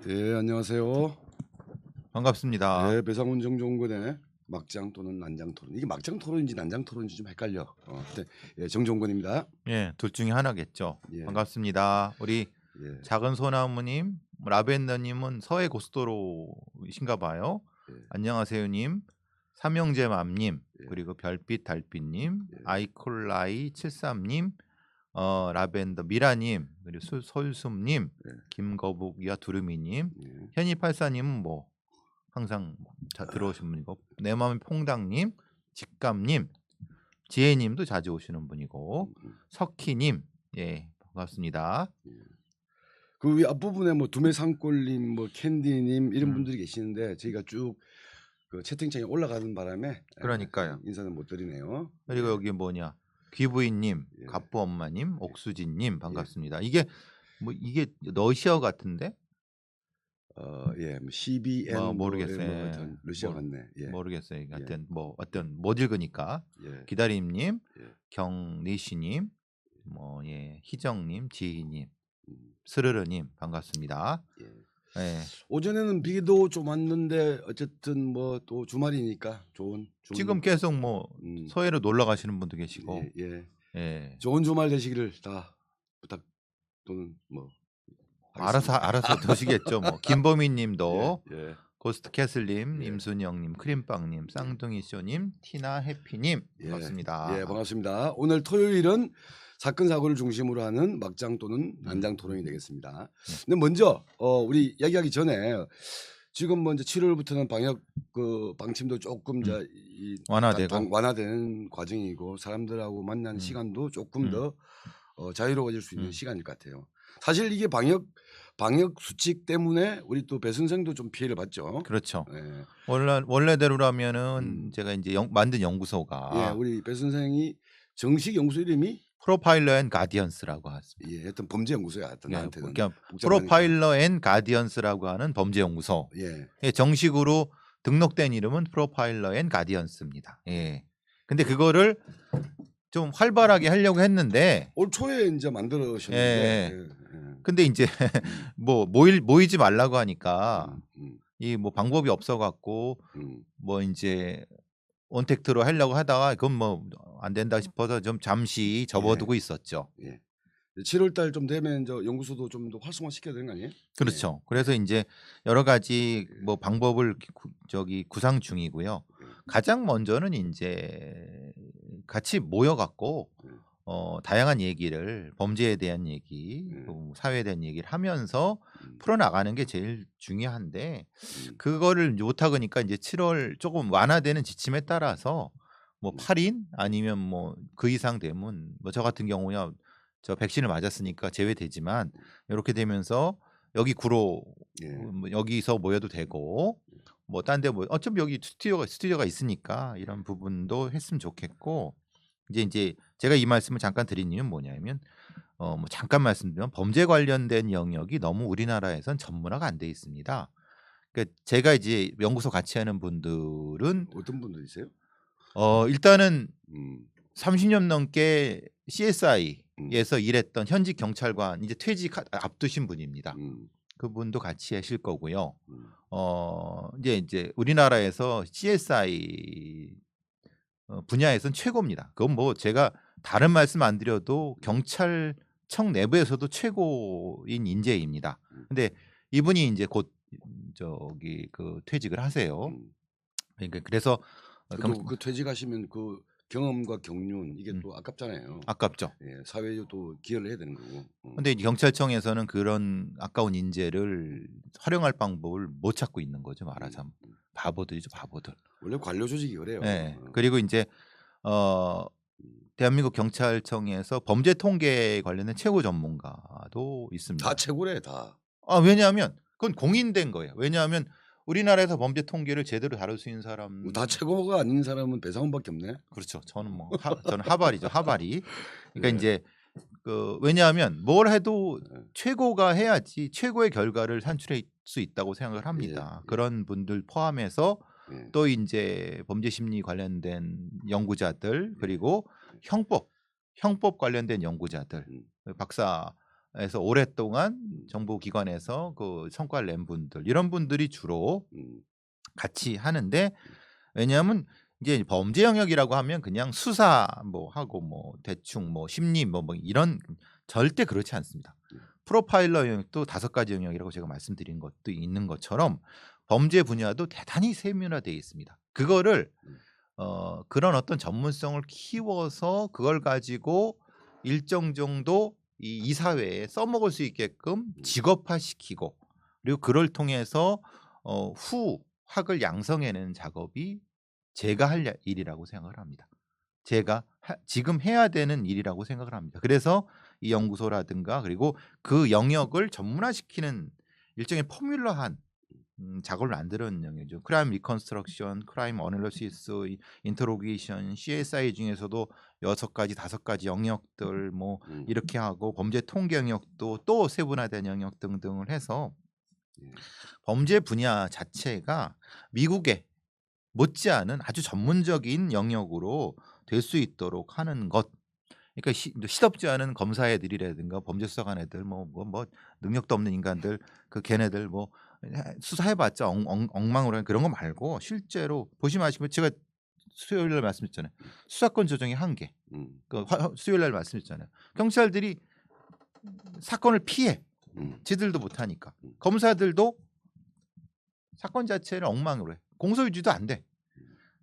예, 안녕하세요. 반갑습니다. 네, 배상훈 정종근의 막장 또는 난장 토론. 이게 막장 토론인지 난장 토론인지 좀 헷갈려. 네, 예, 정종근입니다. 예, 둘 중에 하나겠죠. 예, 반갑습니다. 우리 예, 작은 소나무님, 라벤더님은 서해 고속도로이신가 봐요. 예, 안녕하세요님, 삼형제맘님, 예, 그리고 별빛 달빛님, 예, 아이콜라이 73님, 라벤더 미라님, 그리고 솔숨님, 예, 김거북이와 두루미님, 예. 현이팔사님은 뭐 항상 들어오신 분이고, 내 마음의 퐁당님, 직감님, 지혜님도 자주 오시는 분이고, 음. 석희님, 예, 반갑습니다. 그 위 앞부분에 뭐 두메산골님, 뭐 캔디님 이런 음. 분들이 계시는데 저희가 쭉 그 채팅창에 올라가는 바람에 그러니까요. 인사는 못 드리네요. 그리고 예, 여기 뭐냐, 귀부인님, 예. 갑부 엄마님, 옥수진님 반갑습니다. 이게 뭐 이게 러시아 같은데? 예, 뭐 CBN 뭐 뭐 모르겠어요. 하여튼 러시아 같네. 예, 모르겠어요. 예, 하여튼 뭐 어떤 못 읽으니까 예, 기다림님, 예. 경리씨님, 뭐 예, 희정님, 지희님, 음, 스르르님 반갑습니다. 예. 예. 오전에는 비도 좀 왔는데 어쨌든 뭐 또 주말이니까 좋은 지금 계속 뭐 음, 서해로 놀러 가시는 분도 계시고, 예, 예. 예. 좋은 주말 되시기를 다 부탁 또는 뭐 하겠습니다. 알아서 도시겠죠. 뭐 김보미님도, 예, 예, 고스트캐슬님, 예. 임순영님, 크림빵님, 쌍둥이쇼님, 티나 해피님 예, 반갑습니다. 예, 반갑습니다. 오늘 토요일은 사건 사고를 중심으로 하는 막장 또는 난장 토론이 되겠습니다. 근데 먼저 우리 이야기하기 전에 지금 뭐 이제 7월부터는 방역 그 방침도 조금 이제 완화되고. 완화되는 과정이고 사람들하고 만나는 시간도 조금 더 자유로워질 수 있는 시간일 것 같아요. 사실 이게 방역 수칙 때문에 우리 또 배 선생도 좀 피해를 봤죠. 그렇죠. 예, 원래대로라면은 제가 이제 만든 예, 연구소가 우리 배 선생이 정식 연구소 이름이 프로파일러 앤 가디언스라고 하습니다. 예, 하여튼 범죄 연구소야. 하여튼 나한테는 그러니까 복잡하니까. 프로파일러 앤 가디언스라고 하는 범죄 연구소. 예, 정식으로 등록된 이름은 프로파일러 앤 가디언스입니다. 예. 근데 그거를 좀 활발하게 하려고 했는데, 올 초에 이제 만들으셨는데, 예. 예, 예. 근데 이제 뭐 모이지 말라고 하니까 음, 이 뭐 방법이 없어 갖고 음, 뭐 이제 온택트로 하려고 하다가 그건 뭐 안 된다 싶어서 좀 잠시 접어두고 있었죠. 예. 7월 달 좀 되면 저 연구소도 좀 더 활성화 시켜야 되는 거 아니에요? 그렇죠. 그래서 이제 여러 가지 뭐 방법을 구상 중이고요. 가장 먼저는 이제 같이 모여 갖고 다양한 얘기를, 범죄에 대한 얘기, 또 사회에 대한 얘기를 하면서 풀어나가는 게 제일 중요한데, 그거를 못하니까 이제 7월 조금 완화되는 지침에 따라서 뭐 8인 아니면 뭐 그 이상 되면, 뭐 저 같은 경우야 저 백신을 맞았으니까 제외되지만, 이렇게 되면서 여기 구로 뭐 여기서 모여도 되고, 뭐 딴 데 뭐 어차피 여기 스튜디오가 있으니까 이런 부분도 했으면 좋겠고, 이제 제가 이 말씀을 잠깐 드린 이유는 뭐냐면, 뭐 잠깐 말씀드리면 범죄 관련된 영역이 너무 우리나라에선 전문화가 안 돼 있습니다. 그러니까 제가 이제 연구소 같이 하는 분들은 어떤 분들이세요? 일단은 음, 30년 넘게 CSI에서 일했던 현직 경찰관, 이제 퇴직 앞두신 분입니다. 그분도 같이 하실 거고요. 이제 우리나라에서 CSI 분야에서는 최고입니다. 그건 뭐 제가 다른 말씀 안 드려도 경찰청 내부에서도 최고인 인재입니다. 근데 이분이 이제 곧 그 퇴직을 하세요. 그러니까 그래서 그 퇴직하시면 그 경험과 경륜 이게 또 아깝잖아요. 아깝죠. 예, 사회에 또 기여를 해야 되는 거고. 근데 이제 경찰청에서는 그런 아까운 인재를 활용할 방법을 못 찾고 있는 거죠. 말하자면 바보들이죠, 바보들. 원래 관료 조직이 그래요. 네. 그리고 이제 대한민국 경찰청에서 범죄 통계 관련된 최고 전문가도 있습니다. 다 최고래 다. 왜냐하면 그건 공인된 거예요. 왜냐하면 우리나라에서 범죄 통계를 제대로 다룰 수 있는 사람, 다 최고가 아닌 사람은 배상훈밖에 없네. 그렇죠. 저는 뭐 저는 하발이죠, 하발이. 그러니까 이제 왜냐하면 뭘 해도 최고가 해야지 최고의 결과를 산출할 수 있다고 생각을 합니다. 그런 분들 포함해서 또 이제 범죄 심리 관련된 연구자들, 그리고 형법 관련된 연구자들, 박사 에서 오랫동안 정부 기관에서 그 성과를 낸 분들 이런 분들이 주로 같이 하는데 왜냐하면 이제 범죄 영역이라고 하면 그냥 수사 뭐 하고 뭐 대충 뭐 심리 뭐 이런 절대 그렇지 않습니다. 프로파일러 영역도 5가지 영역이라고 제가 말씀드린 것도 있는 것처럼 범죄 분야도 대단히 세분화되어 있습니다. 그거를 그런 어떤 전문성을 키워서 그걸 가지고 일정 정도 이 사회에 써먹을 수 있게끔 직업화시키고 그리고 그걸 통해서 후학을 양성해내는 작업이 제가 할 일이라고 생각을 합니다. 제가 지금 해야 되는 일이라고 생각을 합니다. 그래서 이 연구소라든가 그리고 그 영역을 전문화시키는 일종의 포뮬러한 작업을 만드는 영역이죠. 크라임 리컨스트럭션, 크라임 어널리시스, 인터로게이션, CSI 중에서도 6가지, 5가지 영역들 뭐 이렇게 하고 범죄 통계 영역도 또 세분화된 영역 등등을 해서 범죄 분야 자체가 미국에 못지않은 아주 전문적인 영역으로 될 수 있도록 하는 것. 그러니까 시덥지 않은 검사 애들이라든가 범죄 수사관 애들 뭐 능력도 없는 인간들 그 걔네들 뭐 수사해봤자 엉망으로 그런 거 말고 실제로 보시면 아시면 제가 수요일날 말씀드렸잖아요. 수사권 조정의 한계. 수요일날 말씀드렸잖아요. 경찰들이 사건을 피해. 지들도 못하니까. 검사들도 사건 자체를 엉망으로 해. 공소유지도 안 돼.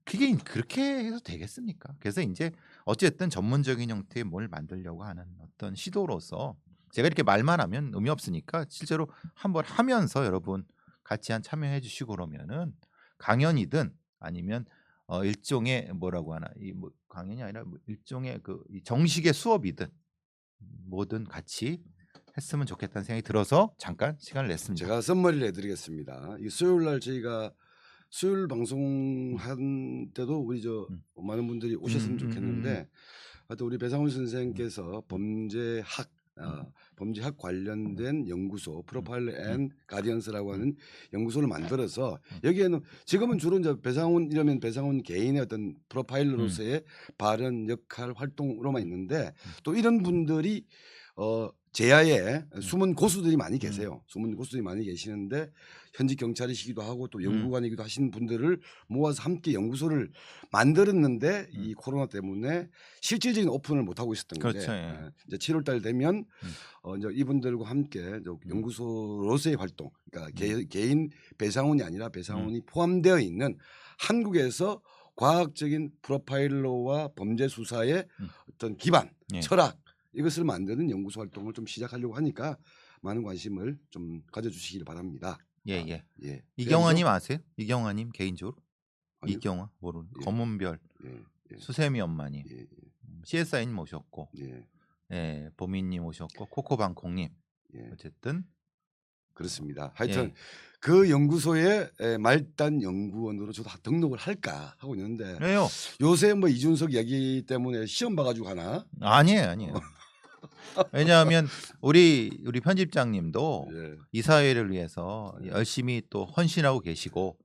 그게 그렇게 해서 되겠습니까? 그래서 이제 어쨌든 전문적인 형태의 뭘 만들려고 하는 어떤 시도로서 제가 이렇게 말만 하면 의미 없으니까 실제로 한번 하면서 여러분 같이 참여해 주시고 그러면은 강연이든 아니면 일종의 뭐라고 하나 이 뭐 강연이 아니라 뭐 일종의 이 정식의 수업이든 뭐든 같이 했으면 좋겠다는 생각이 들어서 잠깐 시간을 냈습니다. 제가 썸머리를 해드리겠습니다. 이 수요일 날 저희가 수요일 방송한 때도 우리 많은 분들이 오셨으면 좋겠는데 하여튼 우리 배상훈 선생님께서 범죄학 관련된 연구소 프로파일러 앤 가디언스라고 하는 연구소를 만들어서 여기에는 지금은 주로 이제 배상훈 이러면 배상훈 개인의 어떤 프로파일러로서의 발언 역할 활동으로만 있는데 또 이런 분들이 제야에 숨은 고수들이 많이 계세요. 숨은 고수들이 많이 계시는데 현직 경찰이시기도 하고 또 연구관이기도 하신 분들을 모아서 함께 연구소를 만들었는데 이 코로나 때문에 실질적인 오픈을 못 하고 있었던 건데 그렇죠, 예. 이제 7월달 되면 이제 이분들과 함께 연구소로서의 활동, 그러니까 개인 배상훈이 아니라 배상훈이 포함되어 있는 한국에서 과학적인 프로파일러와 범죄 수사의 어떤 기반, 철학 이것을 만드는 연구소 활동을 좀 시작하려고 하니까 많은 관심을 좀 가져주시길 바랍니다. 예. 이경화님 아세요? 이경화님 개인적으로? 아니요. 이경화 모르는 검은별 수세미 엄마님 CSI님 모셨고 보미님 모셨고 코코방콩님 어쨌든 그렇습니다. 하여튼 그 연구소에 말단 연구원으로 저도 등록을 할까 하고 있는데 왜요? 요새 뭐 이준석 이야기 때문에 시험 봐가지고 하나? 아니에요. 왜냐하면 우리 편집장님도 이 사회를 위해서 열심히 또 헌신하고 계시고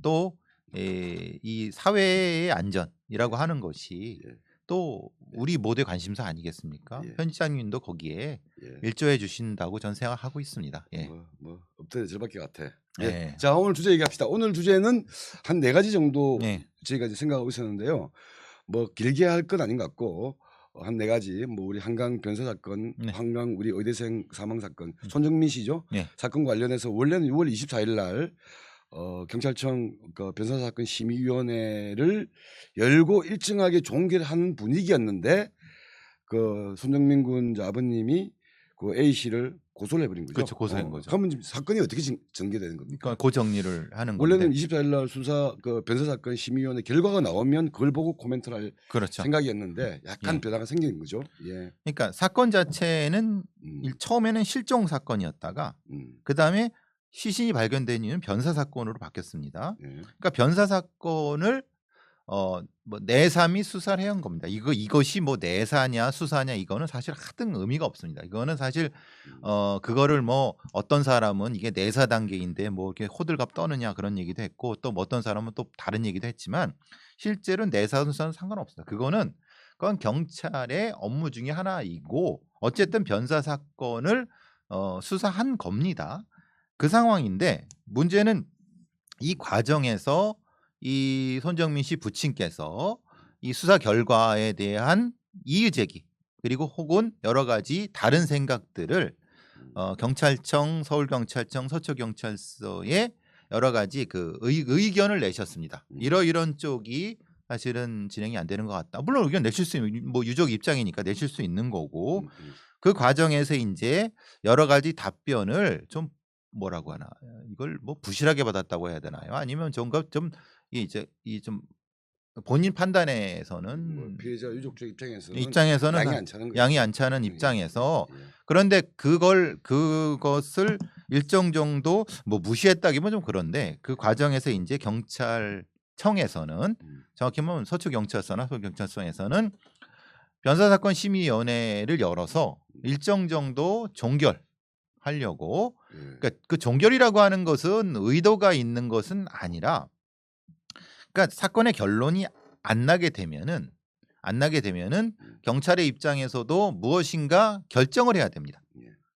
또 이 사회의 안전이라고 하는 것이 또 우리 모두의 관심사 아니겠습니까? 편집장님도 거기에 일조해 주신다고 전 생각하고 있습니다. 뭐 엎드려 절밖에 같아. 자, 오늘 주제 얘기합시다. 오늘 주제는 한 4가지 정도 저희가 이제 생각하고 있었는데요. 뭐 길게 할 건 아닌 것 같고 한 4가지 뭐 우리 한강 변사 사건, 한강 우리 의대생 사망 사건, 손정민 씨죠? 사건 관련해서 원래는 6월 24일 날 경찰청 변사 사건 심의위원회를 열고 일정하게 종결하는 분위기였는데 그 손정민 군 아버님이 그 A 씨를 고소를 해버린 거죠. 그렇죠, 고소한 거죠. 그러면 지금 사건이 어떻게 전개되는 겁니까? 그러니까 고정리를 하는 원래는 건데 24일 날 수사 변사 사건 심의위원회 결과가 나오면 그걸 보고 코멘트를 할 그렇죠. 생각이었는데 약간 변화가 생긴 거죠. 그러니까 사건 자체는 처음에는 실종 사건이었다가 그 다음에 시신이 발견된 이유는 변사 사건으로 바뀌었습니다. 그러니까 변사 사건을 뭐 내삼이 수사를 해온 겁니다. 이것이 뭐 내사냐 수사냐 이거는 사실 하등 의미가 없습니다. 이거는 사실 그거를 뭐 어떤 사람은 이게 내사 단계인데 뭐 이렇게 호들갑 떠느냐 그런 얘기도 했고 또 뭐 어떤 사람은 또 다른 얘기도 했지만 실제로 내사 수사는 상관없습니다. 그건 경찰의 업무 중에 하나이고 어쨌든 변사 사건을 수사한 겁니다. 그 상황인데 문제는 이 과정에서 이 손정민 씨 부친께서 이 수사 결과에 대한 이의 제기 그리고 혹은 여러 가지 다른 생각들을 경찰청, 서울경찰청, 서초경찰서에 여러 가지 그 의견을 내셨습니다. 이런 쪽이 사실은 진행이 안 되는 것 같다. 물론 의견 내실 수 있는 뭐 유족 입장이니까 내실 수 있는 거고 그 과정에서 이제 여러 가지 답변을 좀 뭐라고 하나 이걸 뭐 부실하게 받았다고 해야 되나요? 아니면 좀 이제 이 좀 본인 뭐 판단에서는 피해자 유족 쪽 입장에서는 입장에서는 양이 안 차는 거죠. 양이 안 차는 입장에서 예. 그런데 그것을 일정 정도 뭐 무시했다기면 좀 그런데 그 과정에서 이제 경찰청에서는 정확히 보면 서초경찰서나 서울경찰서에서는 변사사건 심의위원회를 열어서 일정 정도 종결하려고 그러니까 그 종결이라고 하는 것은 의도가 있는 것은 아니라 그러니까 사건의 결론이 안 나게 되면은 경찰의 입장에서도 무엇인가 결정을 해야 됩니다.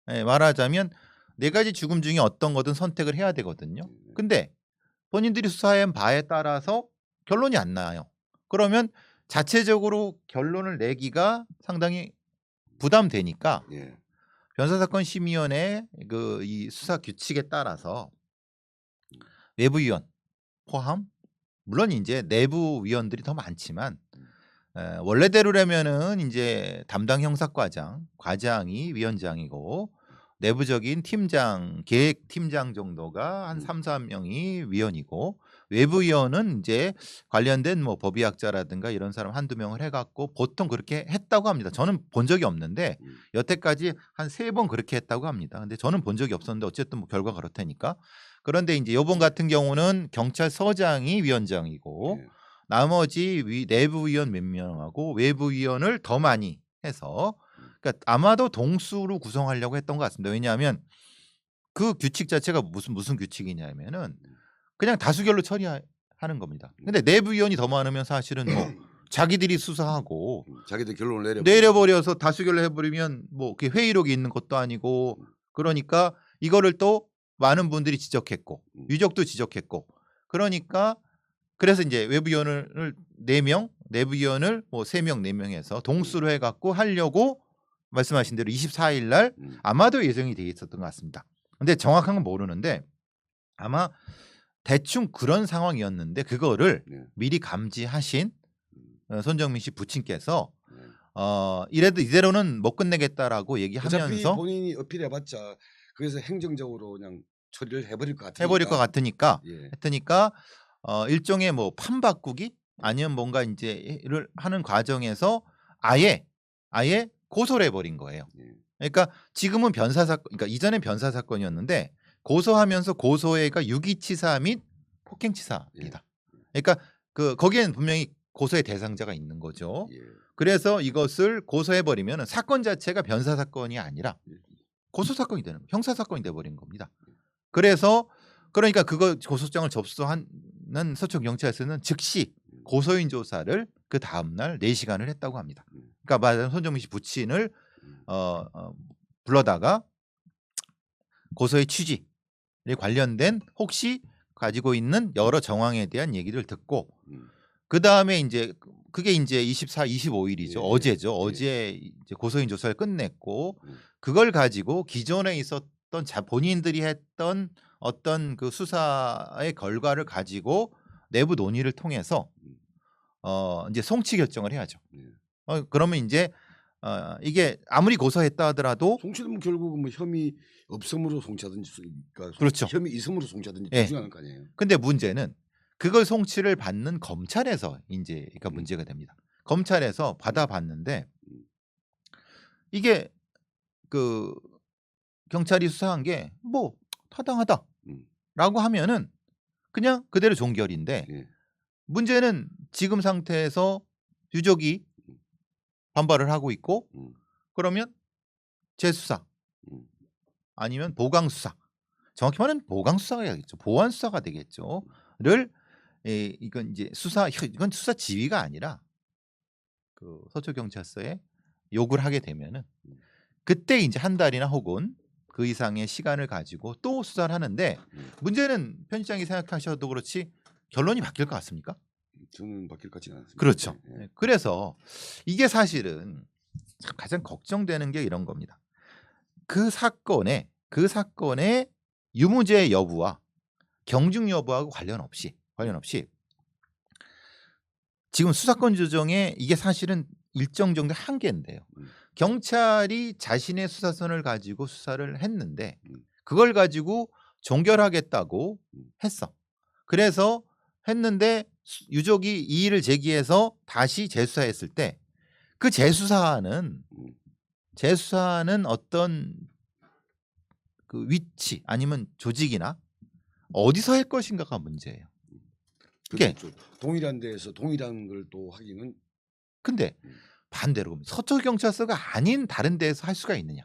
예, 말하자면 네 가지 죽음 중에 어떤 거든 선택을 해야 되거든요. 근데 본인들이 수사한 바에 따라서 결론이 안 나요. 그러면 자체적으로 결론을 내기가 상당히 부담되니까 변사사건 심의위원회 그 이 수사 규칙에 따라서 외부위원 포함 물론 이제 내부 위원들이 더 많지만 원래대로라면은 이제 담당 형사과장, 과장이 위원장이고 내부적인 팀장, 계획팀장 정도가 한 3-4명이 위원이고 외부 위원은 이제 관련된 뭐 법의학자라든가 이런 사람 한두 명을 해갖고 보통 그렇게 했다고 합니다. 저는 본 적이 없는데 여태까지 한 3번 그렇게 했다고 합니다. 근데 저는 본 적이 없었는데 어쨌든 뭐 결과 그렇다니까. 그런데 이제 요번 같은 경우는 경찰서장이 위원장이고 나머지 내부 위원 몇 명하고 외부 위원을 더 많이 해서 그러니까 아마도 동수로 구성하려고 했던 것 같습니다. 왜냐하면 그 규칙 자체가 무슨 규칙이냐면은 그냥 다수결로 처리하는 겁니다. 근데 내부 위원이 더 많으면 사실은 뭐 자기들이 수사하고 자기들 결론을 내려버려서 다수결로 해버리면 뭐 그 회의록이 있는 것도 아니고 그러니까 이거를 또 많은 분들이 지적했고 유족도 지적했고 그러니까 그래서 이제 외부위원을 4명, 내부위원을 뭐 3명, 4명 해서 동수로 해갖고 하려고 말씀하신 대로 24일 날 아마도 예정이 돼 있었던 것 같습니다. 근데 정확한 건 모르는데 아마 대충 그런 상황이었는데 그거를 미리 감지하신 손정민 씨 부친께서 이대로는 못 끝내겠다라고 얘기하면서 어차피 본인이 어필해봤자 그래서 행정적으로 그냥 처리를 해버릴 것 같으니까 했으니까 일종의 뭐 판 바꾸기 아니면 뭔가 이제를 하는 과정에서 아예 고소를 해버린 거예요. 그러니까 지금은 변사 사건, 그러니까 이전엔 변사 사건이었는데 고소하면서 고소해가 유기치사 및 폭행치사입니다. 그러니까 거기에는 분명히 고소의 대상자가 있는 거죠. 그래서 이것을 고소해버리면 사건 자체가 변사 사건이 아니라 고소 사건이 되는 형사 사건이 돼버린 겁니다. 그러니까 그거 고소장을 접수하는 서초경찰서는 즉시 고소인 조사를 그 다음날 4시간을 했다고 합니다. 그러니까 말하자면 손정민 씨 부친을 불러다가 고소의 취지에 관련된 혹시 가지고 있는 여러 정황에 대한 얘기를 듣고 그 다음에 이제 그게 이제 25일이죠. 어제죠. 어제 이제 고소인 조사를 끝냈고 그걸 가지고 기존에 있었던 본인들이 했던 어떤 그 수사의 결과를 가지고 내부 논의를 통해서 이제 송치 결정을 해야죠. 그러면 이제 이게 아무리 고소했다 하더라도 송치는 결국은 뭐 혐의 없음으로 송치하든지 그러니까 그렇죠. 혐의 있음으로 송치하든지 중요한 거 아니에요. 근데 문제는 그걸 송치를 받는 검찰에서 이제 그러니까 문제가 됩니다. 검찰에서 받아봤는데 이게 그 경찰이 수사한 게 뭐 타당하다라고 하면은 그냥 그대로 종결인데 문제는 지금 상태에서 유족이 반발을 하고 있고 그러면 재수사 아니면 보강수사 정확히 말하면 보강수사가 되겠죠. 보완수사가 되겠죠.를 이건 이제 이건 수사 지휘가 아니라 그 서초경찰서에 요구를 하게 되면은 그때 이제 한 달이나 혹은 그 이상의 시간을 가지고 또 수사를 하는데 문제는 편집장이 생각하셔도 그렇지 결론이 바뀔 것 같습니까? 저는 바뀔 것 같지는 않습니다. 그렇죠. 예. 그래서 이게 사실은 참 가장 걱정되는 게 이런 겁니다. 그 사건의 유무죄 여부와 경중 여부하고 관련 없이 지금 수사권 조정에 이게 사실은 일정 정도 한계인데요. 경찰이 자신의 수사선을 가지고 수사를 했는데 그걸 가지고 종결하겠다고 했어. 그래서 했는데 유족이 이의를 제기해서 다시 재수사했을 때 그 재수사는 어떤 그 위치 아니면 조직이나 어디서 할 것인가가 문제예요. 그게 그렇죠. 동일한 데에서 동일한 걸 또 하기는 근데 반대로 서초 경찰서가 아닌 다른 데에서 할 수가 있느냐?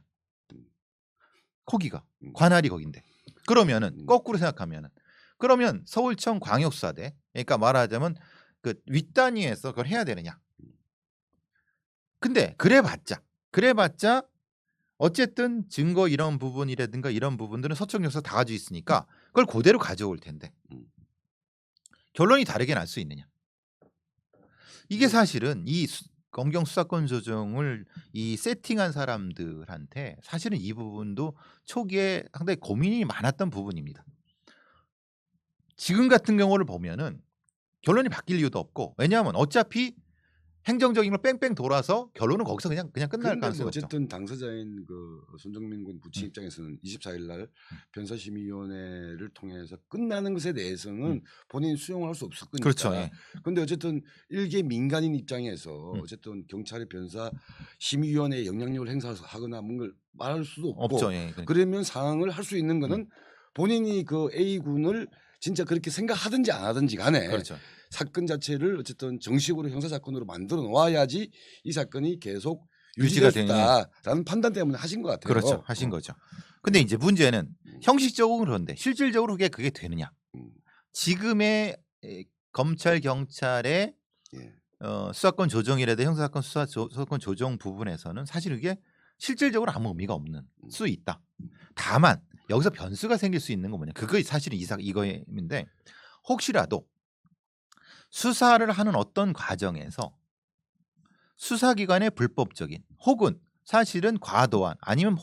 거기가 관할이 거긴데. 그러면은 거꾸로 생각하면은 그러면 서울청 광역수사대 그러니까 말하자면 그 윗단위에서 그걸 해야 되느냐? 근데 그래봤자 어쨌든 증거 이런 부분이라든가 이런 부분들은 서초 경찰서 다 가지고 있으니까 그걸 그대로 가져올 텐데 결론이 다르게 날 수 있느냐? 이게 사실은 이 검경 수사권 조정을 이 세팅한 사람들한테 사실은 이 부분도 초기에 상당히 고민이 많았던 부분입니다. 지금 같은 경우를 보면은 결론이 바뀔 이유도 없고 왜냐하면 어차피 행정적인 걸 뺑뺑 돌아서 결론은 거기서 그냥 끝날 그런데 가능성이 뭐 없죠. 어쨌든 당사자인 그 손정민 군 부친 입장에서는 24일 날 변사심의위원회를 통해서 끝나는 것에 대해서는 본인이 수용을 할 수 없을 거니까. 그렇죠. 예. 근데 어쨌든 일개 민간인 입장에서 어쨌든 경찰의 변사 심의위원회에 영향력을 행사하거나 뭔가 말할 수도 없고 없죠. 예. 그러니까. 그러면 상황을 할 수 있는 거는 본인이 그 A 군을 진짜 그렇게 생각하든지 안 하든지 간에 그렇죠. 사건 자체를 어쨌든 정식으로 형사 사건으로 만들어 놓아야지 이 사건이 계속 유지가 유지될 수 있다라는 판단 때문에 하신 것 같아요. 그렇죠. 하신 거죠. 근데 이제 문제는 형식적으로 그런데 실질적으로 그게 되느냐? 지금의 검찰 경찰의 예. 수사권 조정이라든 형사사건 수사권 조정 부분에서는 사실 이게 실질적으로 아무 의미가 없는 수 있다. 다만 여기서 변수가 생길 수 있는 건 뭐냐? 그거 사실은 이거인데 혹시라도 수사를 하는 어떤 과정에서 수사기관의 불법적인 혹은 사실은 과도한 아니면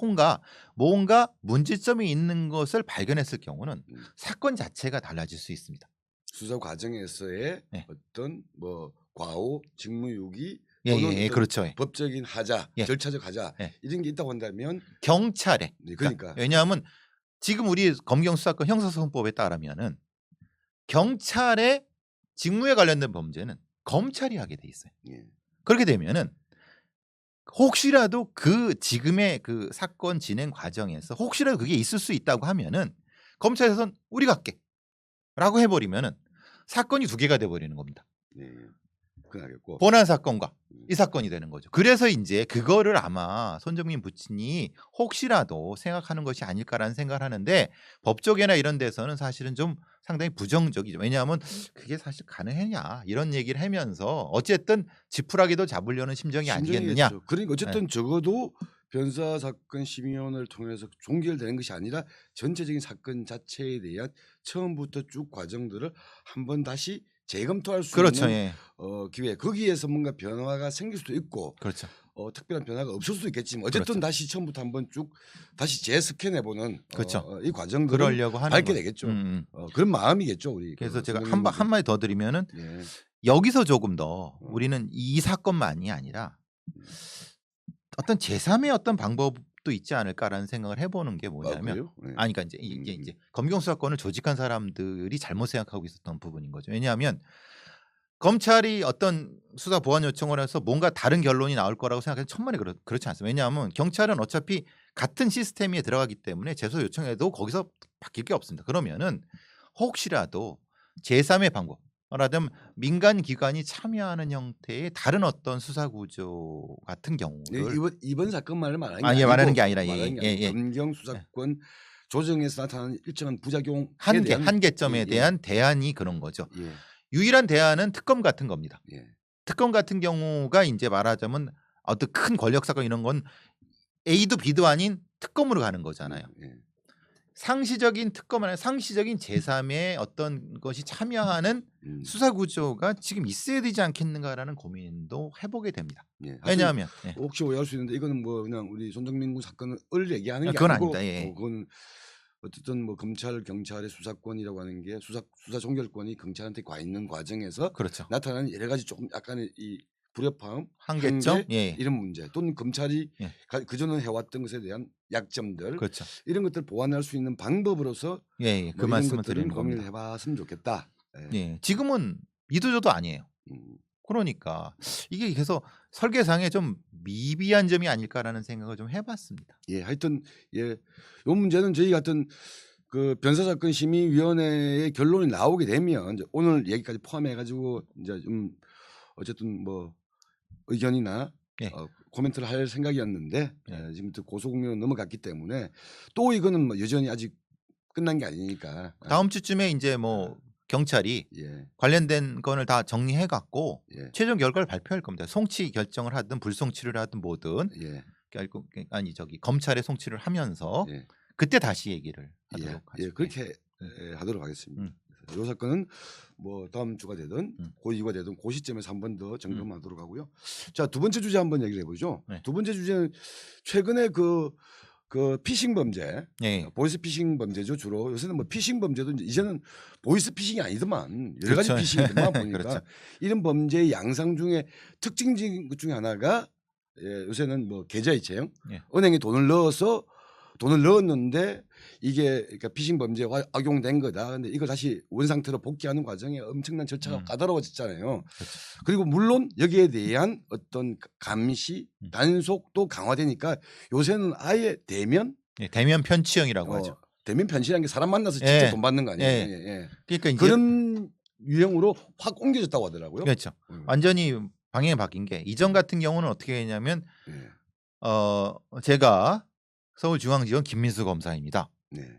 뭔가 문제점이 있는 것을 발견했을 경우는 사건 자체가 달라질 수 있습니다. 수사 과정에서의 네. 어떤 뭐 과오, 직무유기 예, 또는 예, 어떤 그렇죠. 예. 법적인 하자, 예. 절차적 하자 예. 이런 게 있다고 한다면 경찰에 네, 그러니까 왜냐하면 지금 우리 검경수사권 형사소송법에 따르면은 경찰의 직무에 관련된 범죄는 검찰이 하게 돼 있어요. 예. 그렇게 되면은 혹시라도 그 지금의 그 사건 진행 과정에서 혹시라도 그게 있을 수 있다고 하면은 검찰에서는 우리가 할게라고 해버리면은 사건이 두 개가 돼버리는 겁니다. 예. 그나겠고 본안 사건과 이 사건이 되는 거죠. 그래서 이제 그거를 아마 손정민 부친이 혹시라도 생각하는 것이 아닐까라는 생각을 하는데 법조계나 이런 데서는 사실은 좀 상당히 부정적이죠. 왜냐하면 그게 사실 가능하냐 이런 얘기를 하면서 어쨌든 지푸라기도 잡으려는 심정이 아니겠느냐. 심정이겠죠. 그러니까 어쨌든 적어도 변사 사건 심의위원회를 통해서 종결되는 것이 아니라 전체적인 사건 자체에 대한 처음부터 쭉 과정들을 한번 다시 재검토할 수 그렇죠. 있는 예. 기회. 거기에서 뭔가 변화가 생길 수도 있고 그렇죠. 특별한 변화가 없을 수도 있겠지만 어쨌든 그렇죠. 다시 처음부터 한번 쭉 다시 재스캔해보는 그렇죠. 이 과정들을 그러려고 하는 밝게 거. 되겠죠. 그런 마음이겠죠 우리. 그래서 제가 한 마디 더 드리면은 예. 여기서 조금 더 우리는 이 사건만이 아니라 어떤 제3의 어떤 방법도 있지 않을까라는 생각을 해보는 게 뭐냐면 그래요? 예. 그러니까 이제 이게 이제 검경 수사권을 조직한 사람들이 잘못 생각하고 있었던 부분인 거죠. 왜냐하면 검찰이 어떤 수사 보완 요청을 해서 뭔가 다른 결론이 나올 거라고 생각해서 천만에 그렇지 않습니다. 왜냐하면 경찰은 어차피 같은 시스템에 들어가기 때문에 재소 요청해도 거기서 바뀔 게 없습니다. 그러면은 혹시라도 제3의 방법 말하자면 민간 기관이 참여하는 형태의 다른 어떤 수사 구조 같은 경우를 이번 사건만을 말하는 게 예, 아니고 말하는 게 아니라 검경 수사권 조정에서 나타나는 일정한 부작용 한계점에 대한 대안이 그런 거죠. 예. 유일한 대안은 특검 같은 겁니다. 예. 특검 같은 경우가 이제 말하자면 어떤 큰 권력 사건 이런 건 A도 B도 아닌 특검으로 가는 거잖아요. 예. 상시적인 특검 아니라 상시적인 제3의 어떤 것이 참여하는 수사 구조가 지금 있어야 되지 않겠는가라는 고민도 해보게 됩니다. 예. 왜냐하면 혹시 오해할 수 있는데 이거는 뭐 그냥 우리 손정민 군 사건을 얘기하는 게 그건 아니고 아닙니다. 예. 그건 어쨌든 뭐 검찰 경찰의 수사권이라고 하는 게 수사 종결권이 경찰한테 가 있는 과정에서 그렇죠. 나타나는 여러 가지 조금 약간의 이 불협화음, 한계점 한계, 예. 이런 문제 또는 검찰이 예. 그전에 해왔던 것에 대한 약점들 그렇죠. 이런 것들 보완할 수 있는 방법으로서 예, 그 뭐 이런 말씀을 것들은 드리는 고민을 겁니다. 해봤으면 좋겠다. 예. 예, 지금은 이도저도 아니에요. 그러니까 이게 계속 설계상에 좀 미비한 점이 아닐까라는 생각을 좀 해봤습니다. 예, 하여튼 예, 요 문제는 저희 같은 그 변사사건 심의위원회의 결론이 나오게 되면 이제 오늘 얘기까지 포함해가지고 이제 좀 어쨌든 뭐 의견이나 예. 코멘트를 할 생각이었는데 예. 지금 고소국면으로 넘어갔기 때문에 또 이거는 뭐 여전히 아직 끝난 게 아니니까 다음 주쯤에 이제 뭐 경찰이 예, 관련된 건을 다 정리해 갖고 예, 최종 결과를 발표할 겁니다. 송치 결정을 하든 불송치를 하든 뭐든 예, 결국 아니 저기 검찰에 송치를 하면서 예, 그때 다시 얘기를 예, 하도록 하죠. 예, 그렇게 하도록 하겠습니다. 이 사건은 뭐 다음 주가 되든 고2가 되든 그 시점에서 한 번 더 점검하도록 하고요. 자, 두 번째 주제 한번 얘기를 해보죠. 네. 두 번째 주제는 최근에 그 피싱 범죄, 예. 보이스 피싱 범죄죠 주로. 요새는 뭐 피싱 범죄도 이제는 보이스 피싱이 아니더만 여러 가지 그렇죠. 피싱이더만 보니까 그렇죠. 이런 범죄의 양상 중에 특징적인 것 중에 하나가 요새는 뭐 계좌이체형, 예. 은행에 돈을 넣었는데 이게 그러니까 피싱 범죄가 악용된 거다. 근데 이걸 다시 원 상태로 복귀하는 과정에 엄청난 절차가 까다로워졌잖아요. 그렇죠. 그리고 물론 여기에 대한 어떤 감시, 단속도 강화되니까 요새는 아예 대면 대면 편취형이라고 하죠. 대면 편취라는 게 사람 만나서 직접 돈 받는 거 아니에요? 예. 예. 그러니까 이제 그런 유형으로 확 옮겨졌다고 하더라고요. 그렇죠. 완전히 방향이 바뀐 게 이전 같은 경우는 어떻게 했냐면 제가 서울중앙지검 김민수 검사입니다. 네.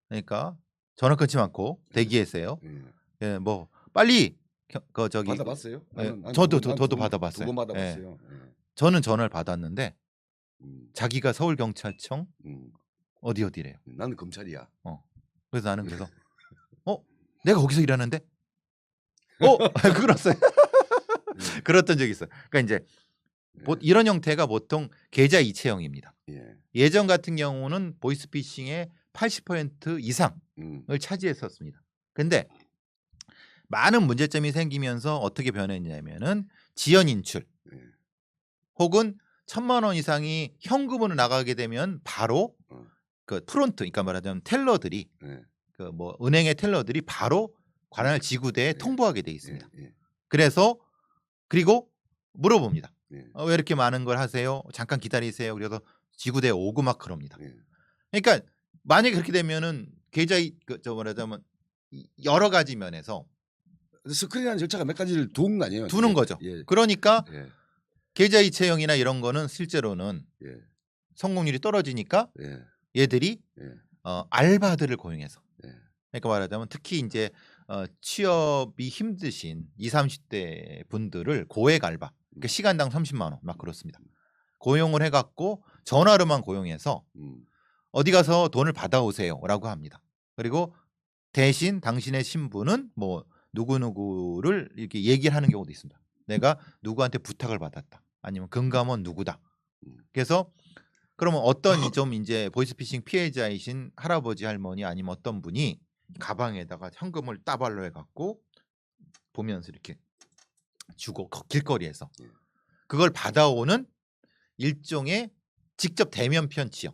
그러니까 전화 끊지 않고 대기했어요. 예, 뭐 빨리 저기 받아봤어요? 저도 받아봤어요. 2번 받아봤어요. 저는 전화를 받았는데 자기가 서울경찰청 어디래요. 나는 검찰이야. 그래서 나는 그래서 내가 거기서 일하는데 그랬어요. 그랬던 적이 있어요. 그러니까 이제 이런 형태가 보통 계좌 이체형입니다. 예전 같은 경우는 보이스피싱의 80% 이상을 차지했었습니다. 근데 많은 문제점이 생기면서 어떻게 변했냐면은 지연 인출 혹은 1,000만 원 이상이 현금으로 나가게 되면 바로 그 프론트, 그러니까 말하자면 텔러들이 그 뭐 은행의 텔러들이 바로 관할 지구대에 통보하게 돼 있습니다. 그래서 그리고 물어봅니다. 왜 이렇게 많은 걸 하세요? 잠깐 기다리세요. 그래서 지구대에 오고 막 그럽니다. 그러니까 만약에 그렇게 되면은 계좌 저 말하자면 여러 가지 면에서 스크린하는 절차가 몇 가지를 두는 거 아니에요? 두는 거죠. 그러니까 계좌 이체형이나 이런 거는 실제로는 성공률이 떨어지니까 얘들이 알바들을 고용해서 그러니까 말하자면 특히 이제 취업이 힘드신 20, 30대 분들을 고액 알바, 그러니까 시간당 30만 원 막 그렇습니다. 고용을 해갖고 전화로만 고용해서 어디 가서 돈을 받아오세요라고 합니다. 그리고 대신 당신의 신분은 뭐 누구누구를 이렇게 얘기를 하는 경우도 있습니다. 내가 누구한테 부탁을 받았다. 아니면 금감원 누구다. 그래서 그러면 어떤 좀 이제 보이스피싱 피해자이신 할아버지 할머니 아니면 어떤 분이 가방에다가 현금을 따발로 해갖고 보면서 이렇게 주고 길거리에서 그걸 받아오는 일종의 직접 대면 편취형.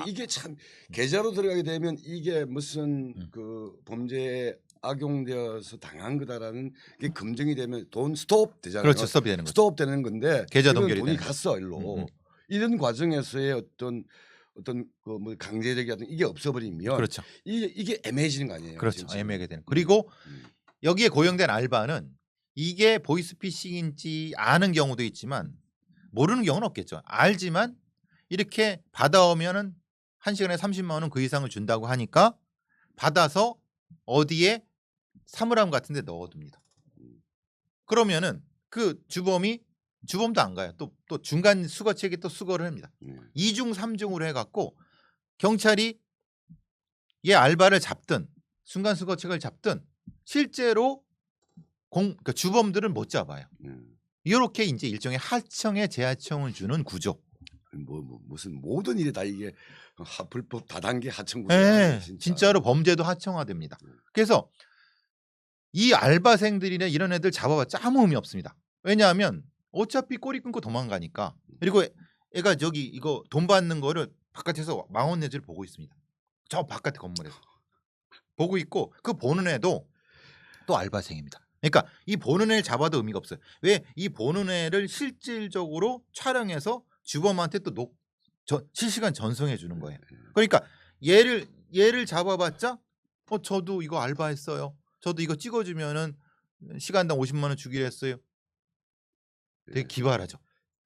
이게 참 계좌로 들어가게 되면 이게 무슨 그 범죄에 악용되어서 당한 거다라는 게 검증이 되면 돈 스톱 되잖아요. 그렇죠, 스톱이 되는 거죠. 스톱 되는 건데 계좌 동결이 돈이 되는 갔어 일로. 이런 과정에서의 어떤 그 뭐 강제력이라든 이게 없어버리면 그렇죠. 이게 애매해지는 거 아니에요? 그렇죠. 애매하게 되는. 그리고 여기에 고용된 알바는 이게 보이스피싱인지 아는 경우도 있지만 모르는 경우는 없겠죠. 알지만 이렇게 받아오면은 1시간에 30만 원은 그 이상을 준다고 하니까 받아서 어디에 사물함 같은 데 넣어둡니다. 그러면은 그 주범이 주범도 안 가요. 또 중간 수거 책에 또 수거를 합니다. 2중 3중으로 해갖고 경찰이 얘 알바를 잡든 순간 수거 책을 잡든 실제로 그러니까 주범들은 못 잡아요. 이렇게 이제 일종의 하청에 재하청을 주는 구조. 무슨 모든 일에 다 이게 불법 다단계 하청구조. 네, 진짜로 범죄도 하청화됩니다. 그래서 이 알바생들이나 이런 애들 잡아봤자 아무 의미 없습니다. 왜냐하면 어차피 꼬리 끊고 도망가니까. 그리고 애가 저기 이거 돈 받는 거를 바깥에서 망원 내지를 보고 있습니다. 저 바깥에 건물에서 보고 있고 그 보는 애도 또 알바생입니다. 그러니까 이 보는 애를 잡아도 의미가 없어요. 왜? 이 보는 애를 실질적으로 촬영해서 주범한테 또 실시간 전송해 주는 거예요. 그러니까 얘를 잡아봤자 저도 이거 알바했어요. 저도 이거 찍어주면은 시간당 50만 원 주기로 했어요. 되게 기발하죠.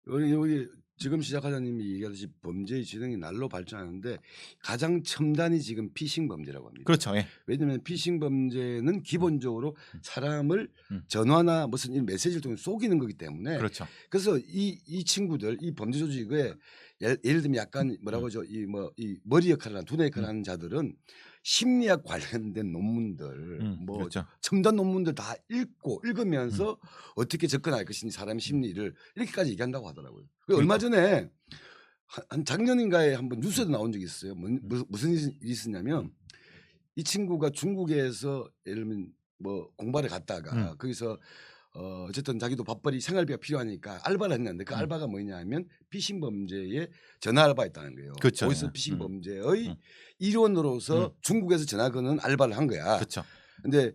우리 지금 시작하자님이 얘기하듯이 범죄의 진행이 날로 발전하는데 가장 첨단이 지금 피싱 범죄라고 합니다. 그렇죠. 예. 왜냐하면 피싱 범죄는 기본적으로 사람을 전화나 무슨 이 메시지를 통해 속이는 거기 때문에. 그렇죠. 그래서 이 친구들 이 범죄 조직에 예를 들면 약간 뭐라고 하죠, 이 머리 역할을 하는 두뇌 역할을 하는 자들은 심리학 관련된 논문들, 그렇죠. 첨단 논문들 다 읽으면서 어떻게 접근할 것인지 사람의 심리를 이렇게까지 얘기한다고 하더라고요. 그러니까. 얼마 전에 한 작년인가에 한번 뉴스에도 나온 적이 있어요. 무슨 일이 있었냐면 이 친구가 중국에서 예를 들면 공부하러 갔다가 거기서 어쨌든 자기도 밥벌이 생활비가 필요하니까 알바를 했는데 그 알바가 뭐냐면 피싱 범죄에 전화 알바했다는 거예요. 그렇죠. 거기서 피싱 범죄의 일원으로서 중국에서 전화 거는 알바를 한 거야. 그렇죠. 근데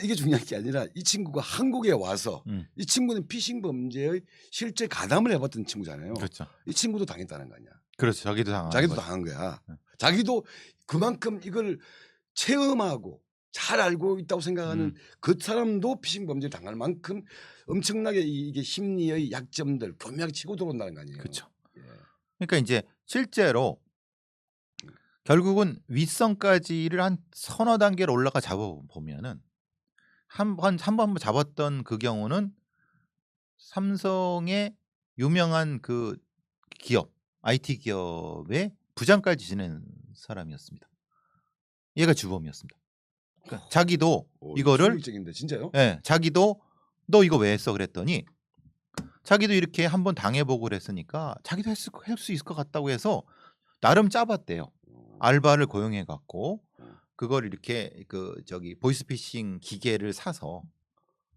이게 중요한 게 아니라 이 친구가 한국에 와서 이 친구는 피싱 범죄의 실제 가담을 해봤던 친구잖아요. 그렇죠. 이 친구도 당했다는 거 아니야. 그렇죠. 자기도 당한 거야. 자기도 그만큼 이걸 체험하고 잘 알고 있다고 생각하는 그 사람도 피싱 범죄를 당할 만큼 엄청나게 이게 심리의 약점들 교묘하게 치고 들어온다는 거 아니에요. 그렇죠. 그러니까 이제 실제로 결국은 윗선까지를 한 서너 단계로 올라가 잡아보면은 한번 잡았던 그 경우는 삼성의 유명한 그 기업 IT 기업의 부장까지 지낸 사람이었습니다. 얘가 주범이었습니다. 그러니까 자기도 이거를 충격적인데 진짜요? 네, 자기도 너 이거 왜 했어 그랬더니 자기도 이렇게 한번 당해보고 그랬으니까 자기도 할 수 있을 것 같다고 해서 나름 짜봤대요. 알바를 고용해 갖고 그걸 이렇게 보이스피싱 기계를 사서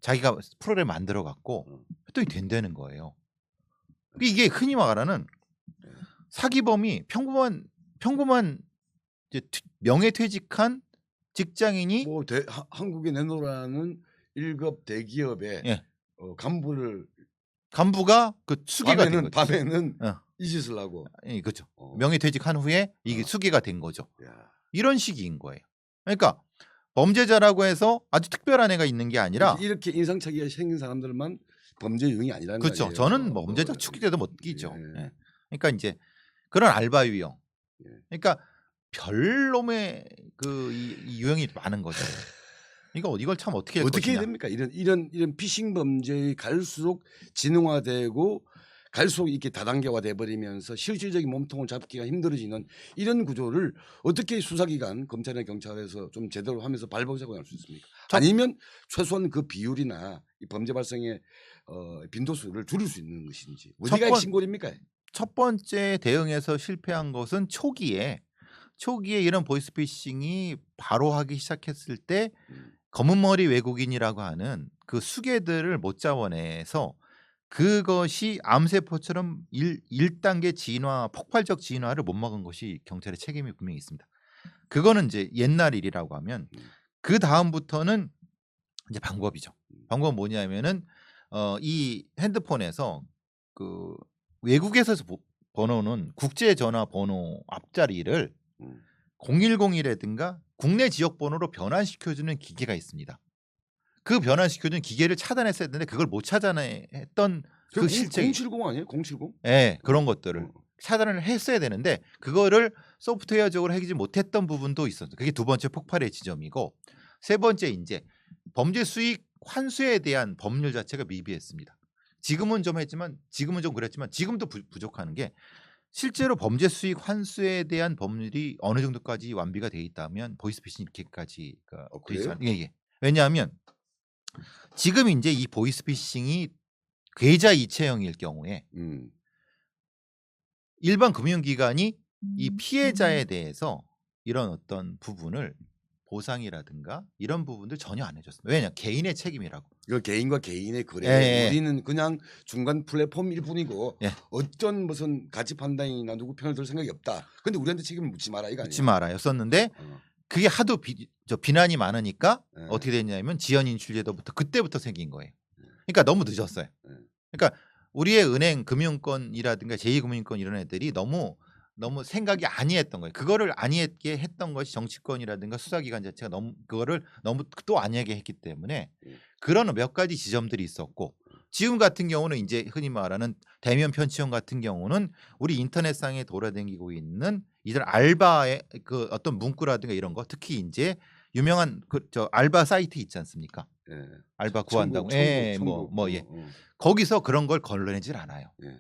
자기가 프로그램 만들어 갖고 했더니 된다는 거예요. 이게 흔히 말하는 사기범이 평범한 이제 명예퇴직한 직장인이 한국에 내놓으라는 1급 대기업의 간부가 그 수괴가 된 거죠. 밤에는 이 짓을 하고. 그렇죠. 명예퇴직한 후에 이게 수괴가 된 거죠. 이런 식인 거예요. 그러니까 범죄자라고 해서 아주 특별한 애가 있는 게 아니라 이렇게 인상착의가 생긴 사람들만 범죄 유형이 아니라는 거죠. 그렇죠. 저는 범죄자 축이돼도 못 끼죠. 그러니까 이제 그런 알바 유형. 그러니까 별놈의 이 유형이 많은 거죠. 이걸 참 어떻게 해야 됩니까? 이런 피싱 범죄의 갈수록 진흥화되고 갈수록 이렇게 다단계화돼 버리면서 실질적인 몸통을 잡기가 힘들어지는 이런 구조를 어떻게 수사기관, 검찰이나 경찰에서 좀 제대로 하면서 발버둥할 수 있습니까? 아니면 최소한 그 비율이나 이 범죄 발생의 빈도수를 줄일 수 있는 것인지 어디가 신고입니까? 첫 번째 대응에서 실패한 것은 초기에 이런 보이스피싱이 바로 하기 시작했을 때 검은머리 외국인이라고 하는 그 수괴들을 못 잡아내서 그것이 암세포처럼 1단계 진화, 폭발적 진화를 못 막은 것이 경찰의 책임이 분명히 있습니다. 그거는 이제 옛날 일이라고 하면 그 다음부터는 이제 방법이죠. 방법은 뭐냐면은 이 핸드폰에서 그 외국에서 번호는 국제 전화 번호 앞자리를 010이라든가 국내 지역 번호로 변환시켜주는 기계가 있습니다. 그 변환시켜주는 기계를 차단했어야 되는데 그걸 못 차단했던 그 실체 070 아니에요? 070? 네, 그런 것들을 차단을 했어야 되는데 그거를 소프트웨어적으로 하지 못했던 부분도 있었어요. 그게 두 번째 폭발의 지점이고 세 번째 이제 범죄 수익 환수에 대한 법률 자체가 미비했습니다. 지금은 좀 했지만 지금은 좀 그랬지만 지금도 부족하는 게 실제로 범죄 수익 환수에 대한 법률이 어느 정도까지 완비가 돼 있다면 보이스피싱 이렇게까지가 되지 그래요? 않. 예. 왜냐하면 지금 이제 이 보이스피싱이 계좌 이체형일 경우에 음. 일반 금융기관이 이 피해자에 대해서 이런 어떤 부분을 보상이라든가 이런 부분들 전혀 안 해줬습니다. 왜냐 개인의 책임이라고. 이거 개인과 개인의 거래. 예. 우리는 그냥 중간 플랫폼일 뿐이고 예. 어떤 무슨 가치 판단이나 누구 편을 들 생각이 없다. 근데 우리한테 책임을 묻지 마라 이거 아니에요? 묻지 말아요. 썼는데 그게 하도 비난이 많으니까 예. 어떻게 됐냐면 지연인출제도부터 그때부터 생긴 거예요. 그러니까 너무 늦었어요. 그러니까 우리의 은행 금융권이라든가 제2금융권 이런 애들이 너무 생각이 아니했던 거예요. 그거를 아니하게 했던 것이 정치권이라든가 수사기관 자체가 그거를 너무 또 아니하게 했기 때문에 그런 몇 가지 지점들이 있었고 지금 같은 경우는 이제 흔히 말하는 대면 편취형 같은 경우는 우리 인터넷상에 돌아다니고 있는 이들 알바의 그 어떤 문구라든가 이런 거 특히 이제 유명한 저 알바 사이트 있지 않습니까? 예. 알바 구한다고. 예. 거기서 그런 걸 걸러내질 않아요. 예.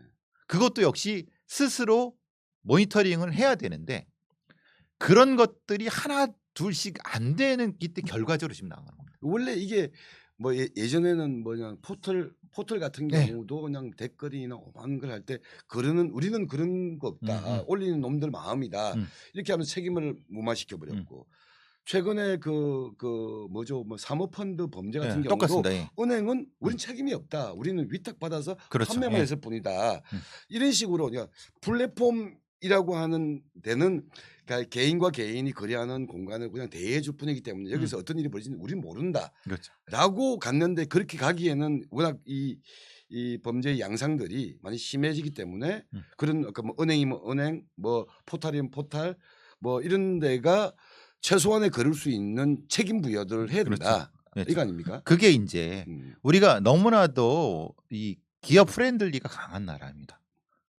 그것도 역시 스스로 모니터링을 해야 되는데 그런 것들이 하나 둘씩 안 되는 이때 결과적으로 지금 나가는 겁니다. 원래 이게 뭐 예전에는 뭐냐 포털 같은 네. 경우도 그냥 댓글이나 오만 걸 할 때 우리는 그런 거 없다. 올리는 놈들 마음이다. 이렇게 하면 책임을 무마시켜 버렸고 최근에 그 뭐죠 뭐 사모펀드 범죄 같은 경우도 똑같습니다. 예. 은행은 우린 책임이 없다. 우리는 위탁받아서 그렇죠. 판매만 예. 했을 뿐이다. 이런 식으로 그러니까 플랫폼이라고 하는 데는 그러니까 개인과 개인이 거래하는 공간을 그냥 대해줄 뿐이기 때문에 여기서 어떤 일이 벌어지는지 우리는 모른다. 그렇죠. 라고 갔는데 그렇게 가기에는 워낙 이 범죄의 양상들이 많이 심해지기 때문에 그런 아까 뭐 은행이면 은행 뭐 포탈이면 포탈 뭐 이런 데가 최소한의 걸을 수 있는 책임 부여를 해야 된다. 그렇죠. 이거 아닙니까? 그게 이제 우리가 너무나도 이 기업 프렌들리가 강한 나라입니다.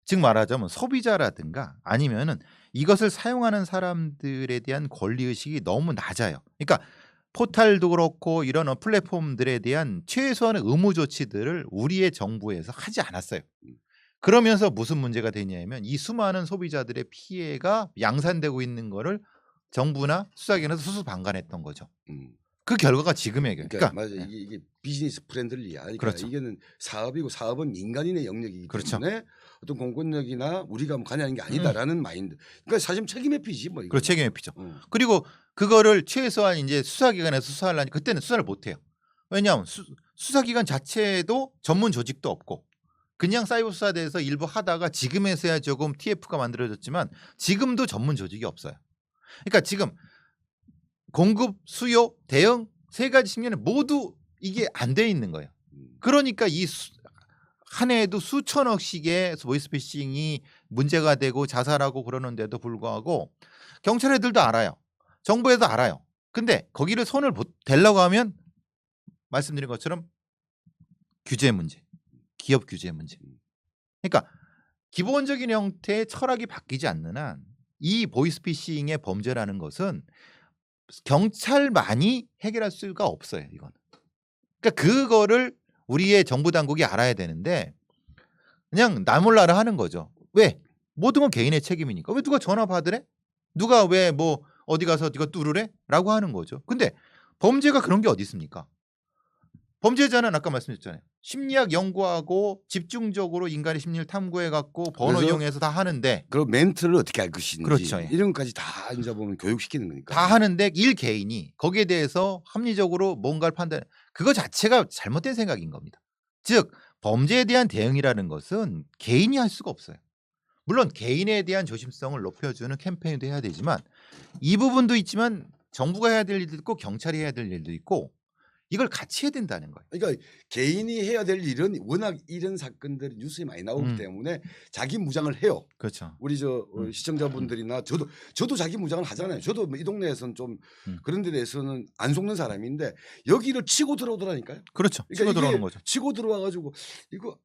즉 말하자면 소비자라든가 아니면은 이것을 사용하는 사람들에 대한 권리 의식이 너무 낮아요. 그러니까 포탈도 그렇고 이런 플랫폼들에 대한 최소한의 의무 조치들을 우리의 정부에서 하지 않았어요. 그러면서 무슨 문제가 되냐면 이 수많은 소비자들의 피해가 양산되고 있는 거를 정부나 수사기관에서 수수방관했던 거죠. 그 결과가 지금의 그러니까 맞아 이게 비즈니스 프렌들리야. 그러니까 그렇죠. 이게는 사업이고 사업은 민간인의 영역이기 그렇죠. 때문에 어떤 공권력이나 우리가 뭐 관여하는 게 아니다라는 마인드. 그러니까 사실 책임 회피지 뭐. 그렇죠. 책임 회피죠. 그리고 그거를 최소한 이제 수사기관에서 수사하려니 그때는 수사를 못 해요. 왜냐하면 수사기관 자체도 전문 조직도 없고 그냥 사이버 수사대에서 일부 하다가 지금에서야 조금 TF가 만들어졌지만 지금도 전문 조직이 없어요. 그러니까 지금 공급, 수요, 대응 세 가지 측면에 모두 이게 안 돼 있는 거예요. 그러니까 한 해에도 수천억씩의 보이스피싱이 문제가 되고 자살하고 그러는데도 불구하고 경찰 애들도 알아요. 정부에도 알아요. 근데 거기를 손을 대려고 하면 말씀드린 것처럼 규제 문제, 기업 규제 문제. 그러니까 기본적인 형태의 철학이 바뀌지 않는 한 이 보이스피싱의 범죄라는 것은 경찰만이 해결할 수가 없어요. 이건. 그러니까 그거를 우리의 정부 당국이 알아야 되는데 그냥 나몰라라 하는 거죠. 왜? 모든 건 개인의 책임이니까. 왜 누가 전화 받으래? 누가 왜 뭐 어디 가서 이거 뚫으래? 라고 하는 거죠. 근데 범죄가 그런 게 어디 있습니까? 범죄자는 아까 말씀드렸잖아요. 심리학 연구하고 집중적으로 인간의 심리를 탐구해갖고 번호 이용해서 다 하는데 그럼 멘트를 어떻게 할 것인지 그렇죠. 이런 것까지 다 이제 보면 교육시키는 거니까. 다 하는데 일 개인이 거기에 대해서 합리적으로 뭔가를 판단 그거 자체가 잘못된 생각인 겁니다. 즉 범죄에 대한 대응이라는 것은 개인이 할 수가 없어요. 물론 개인에 대한 조심성을 높여주는 캠페인도 해야 되지만 이 부분도 있지만 정부가 해야 될 일도 있고 경찰이 해야 될 일도 있고 이걸 같이 해야 된다는 거예요. 그러니까 개인이 해야 될 일은 워낙 이런 사건들이 뉴스에 많이 나오기 때문에 자기 무장을 해요. 그렇죠. 우리 시청자분들이나 저도 자기 무장을 하잖아요. 저도 이 동네에서는 좀 그런 데 대해서는 안 속는 사람인데 여기를 치고 들어오더라니까요. 그렇죠. 그러니까 치고 들어오는 거죠. 치고 들어와가지고 이거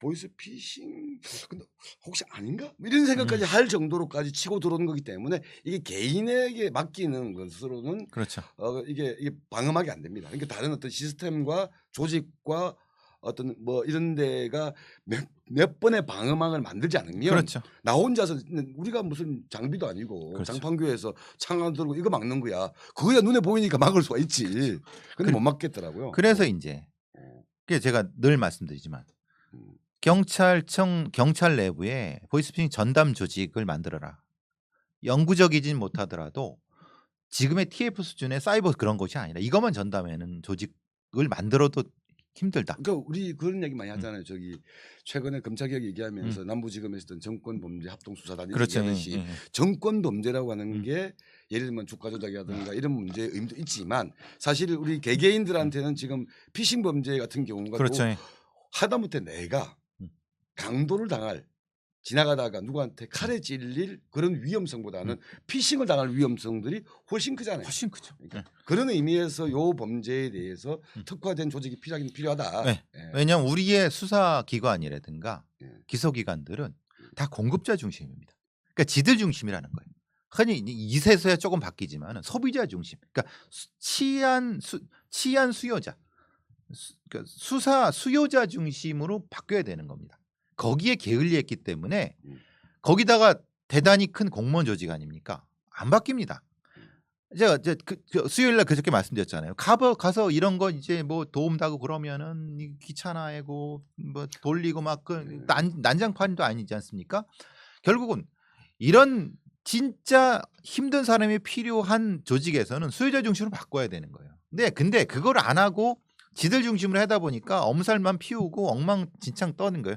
보이스피싱 근데 혹시 아닌가? 이런 생각까지 할 정도로까지 치고 들어오는 거기 때문에 이게 개인에게 맡기는 것으로는 그렇죠. 이게 방어막이 안 됩니다. 그러니까 다른 어떤 시스템과 조직과 어떤 뭐 이런 데가 몇 번의 방어망을 만들지 않으면 그렇죠. 나 혼자서 우리가 무슨 장비도 아니고 그렇죠. 장판교에서 창안 들고 이거 막는 거야. 그거야 눈에 보이니까 막을 수가 있지. 근데 못 막겠더라고요. 그래서 이제 그게 제가 늘 말씀드리지만 음. 경찰 내부에 보이스피싱 전담 조직을 만들어라. 영구적이진 못하더라도 지금의 TF 수준의 사이버 그런 것이 아니라 이것만 전담하는 조직을 만들어도 힘들다. 그러니까 우리 그런 얘기 많이 하잖아요. 저기 최근에 검찰개혁 얘기하면서 남부지검에 있었던 정권범죄 합동수사단 그렇죠. 얘기하듯이 예. 정권범죄라고 하는 게 예를 들면 주가 조작이라든가 이런 문제의 의미도 있지만 사실 우리 개개인들한테는 지금 피싱 범죄 같은 경우가 그렇죠. 또 예. 하다못해 내가 음. 강도를 당할 지나가다가 누구한테 칼에 찔릴 그런 위험성보다는 피싱을 당할 위험성들이 훨씬 크잖아요. 훨씬 크죠. 그러니까 그런 의미에서 요 범죄에 대해서 특화된 조직이 필요하다. 네. 예. 왜냐하면 우리의 수사기관이라든가 예. 기소기관들은 다 공급자 중심입니다. 그러니까 지들 중심이라는 거예요. 흔히 이세서야 조금 바뀌지만 소비자 중심. 그러니까 치안 수요자, 그러니까 수사 수요자 중심으로 바뀌어야 되는 겁니다. 거기에 게을리했기 때문에 거기다가 대단히 큰 공무원 조직 아닙니까? 안 바뀝니다. 제가 수요일날 그저께 말씀드렸잖아요. 가서 이런 거 이제 뭐 도움다고 그러면은 귀찮아하고 뭐 돌리고 막 난장판도 아니지 않습니까? 결국은 이런 진짜 힘든 사람이 필요한 조직에서는 수요자 중심으로 바꿔야 되는 거예요. 근데 그걸 안 하고 지들 중심으로 하다 보니까 엄살만 피우고 엉망진창 떠는 거예요.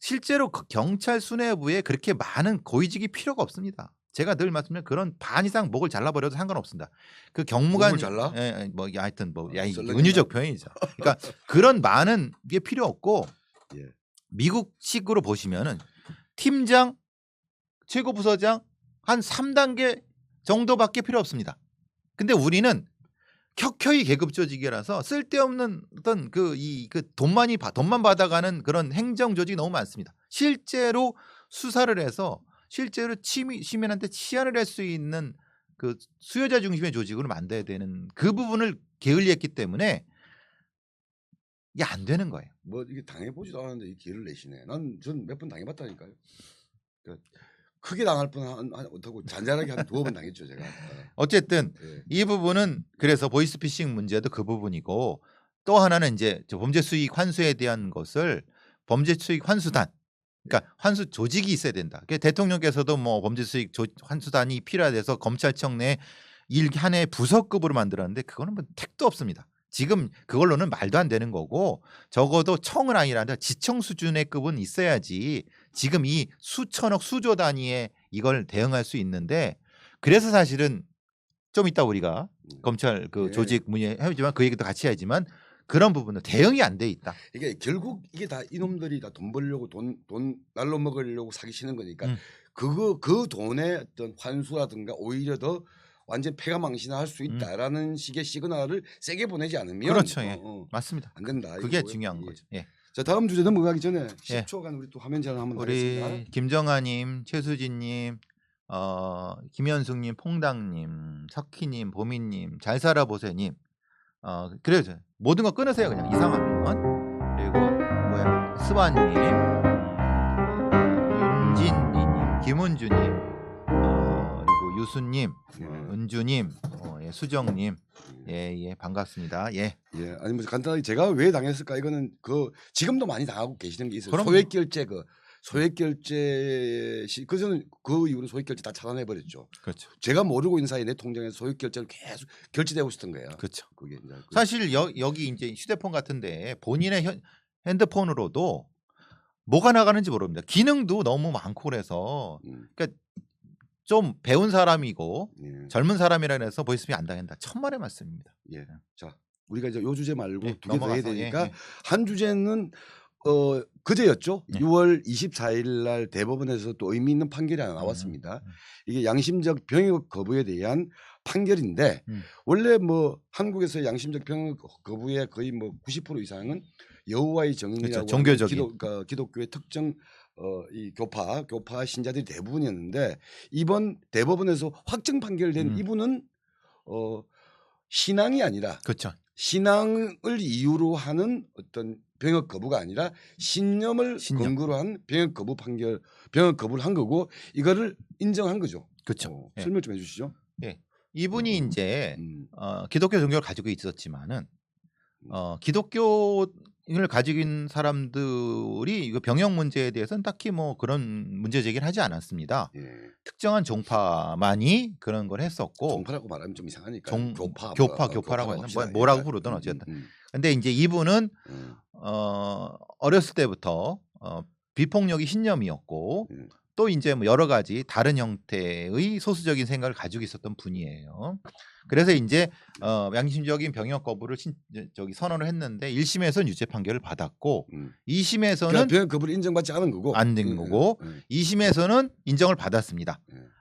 실제로 그 경찰 수뇌부에 그렇게 많은 고위직이 필요가 없습니다. 제가 늘 말씀드린 그런 반 이상 목을 잘라버려도 상관없습니다. 그 경무관 목을 잘라? 뭐 하여튼 뭐 썰렁이나? 은유적 표현이죠. 그러니까 그런 많은 게 필요 없고 예. 미국식으로 보시면은 팀장, 최고 부서장 한 3단계 정도밖에 필요 없습니다. 근데 우리는 켜켜이 계급 조직이라서 쓸데없는 어떤 돈만 받아가는 그런 행정 조직이 너무 많습니다. 실제로 수사를 해서 실제로 시민한테 치안을 할 수 있는 그 수요자 중심의 조직으로 만들어야 되는 그 부분을 게을리했기 때문에 이게 안 되는 거예요. 뭐 이게 당해보지도 않았는데 이 기회를 내시네. 전 몇 번 당해봤다니까요. 그러니까 크게 당할 뻔한 못하고 잔잔하게 한 2번 당했죠 제가. 어쨌든 예. 이 부분은 그래서 보이스피싱 문제도 그 부분이고 또 하나는 이제 범죄 수익 환수에 대한 것을 범죄 수익 환수단, 그러니까 환수 조직이 있어야 된다. 대통령께서도 뭐 범죄 수익 환수단이 필요해서 검찰청 내 한 해 부서급으로 만들었는데 그거는 뭐 택도 없습니다. 지금 그걸로는 말도 안 되는 거고 적어도 청은 아니라 지청 수준의 급은 있어야지 지금 이 수천억 수조 단위의 이걸 대응할 수 있는데 그래서 사실은 좀 이따 우리가 검찰 그 예. 조직 문의 해보지만 그 얘기도 같이 해야지만 그런 부분은 대응이 안 돼 있다. 이게 결국 이게 다 이놈들이 다 돈 벌려고 돈 날로 먹으려고 사기치는 거니까 그 돈의 어떤 환수라든가 오히려 더 완전 패가망신할 수 있다라는 식의 시그널을 세게 보내지 않으면 그렇죠. 예. 맞습니다. 안 된다. 그게 이거고요. 중요한 예. 거죠. 예. 자 다음 주제 넘어가기 전에 예. 10초간 우리 또 화면 전환 한번 하겠습니다. 우리 김정아님, 최수진님, 김현숙님, 퐁당님, 석희님, 보미님, 잘 살아보세님. 그래요. 모든 거 끊으세요. 그냥 이상하면. 그리고 스완님, 윤진이님, 김은주님, 그리고 유수님, 은주님, 수정님, 예, 반갑습니다. 예. 예, 아니 뭐 간단하게 제가 왜 당했을까 이거는 지금도 많이 당하고 계시는 게 있어요. 그럼요. 소액결제 그저는 그 이후로 소액결제 다 차단해 버렸죠. 그렇죠. 제가 모르고 있는 사이에 내 통장에서 소액결제를 계속 결제되고 있었던 거예요. 그렇죠. 그게 이제 사실 여기 이제 휴대폰 같은데 본인의 핸드폰으로도 뭐가 나가는지 모릅니다. 기능도 너무 많고 그래서 그러니까 좀 배운 사람이고 예. 젊은 사람이라 해서 보이스피싱 안 당한다. 천만의 말씀입니다. 예. 자 우리가 이제 요 주제 말고 예, 2개 더 해야 넘어가서, 되니까 예. 한 주제는 그제였죠. 예. 6월 24일 날 대법원에서 또 의미 있는 판결이 하나 나왔습니다. 이게 양심적 병역 거부에 대한 판결인데 원래 뭐 한국에서 양심적 병역 거부의 거의 뭐 90% 이상은 여호와의 증인이라고 그렇죠. 종교적인. 기독교의 특정 이 교파 신자들이 대부분이었는데 이번 대법원에서 확정 판결된 이분은 신앙이 아니라 그렇죠. 신앙을 이유로 하는 어떤 병역 거부가 아니라 신념을 신념. 근거로 한 병역 거부 판결, 병역 거부를 한 거고 이거를 인정한 거죠. 그렇죠. 예. 설명 좀 해주시죠. 이분이 이제 음, 기독교 종교를 가지고 있었지만은 기독교를 가지고 있는 사람들이 이거 병역 문제에 대해서는 딱히 뭐 그런 문제 제기를 하지 않았습니다. 예. 특정한 종파만이 그런 걸 했었고, 종파라고 말하면 좀 이상하니까 교파라고 했나 뭐라고 부르든 어쨌든. 근데 이제 이분은 음. 어렸을 때부터 비폭력이 신념이었고 음. 또 이제 뭐 여러 가지 다른 형태의 소수적인 생각을 가지고 있었던 분이에요. 그래서 이제 양심적인 병역 거부를 선언을 했는데 1심에서는 유죄 판결을 받았고 2심에서는 그러니까 병역 거부를 인정받지 않은 거고 안 된 거고 2심에서는 인정을 받았습니다.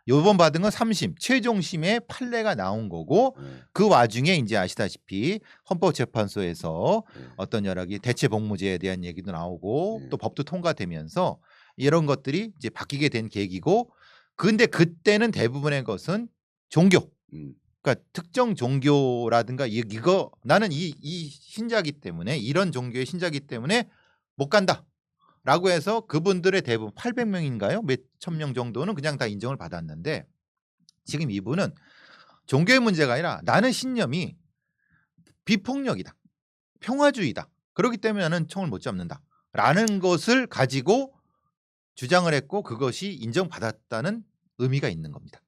요번 받은 건 3심 최종심에 판례가 나온 거고 그 와중에 이제 아시다시피 헌법재판소에서 어떤 여러 가지 대체 복무제에 대한 얘기도 나오고 또 법도 통과되면서 이런 것들이 이제 바뀌게 된 계기고, 근데 그때는 대부분의 것은 종교, 그러니까 특정 종교라든가 이거 나는 이 신자기 때문에 이런 종교의 신자기 때문에 못 간다라고 해서 그분들의 대부분 800명인가요? 몇 천 명 정도는 그냥 다 인정을 받았는데, 지금 이분은 종교의 문제가 아니라 나는 신념이 비폭력이다, 평화주의다, 그렇기 때문에 나는 총을 못 잡는다라는 것을 가지고 주장을 했고 그것이 인정받았다는 의미가 있는 겁니다.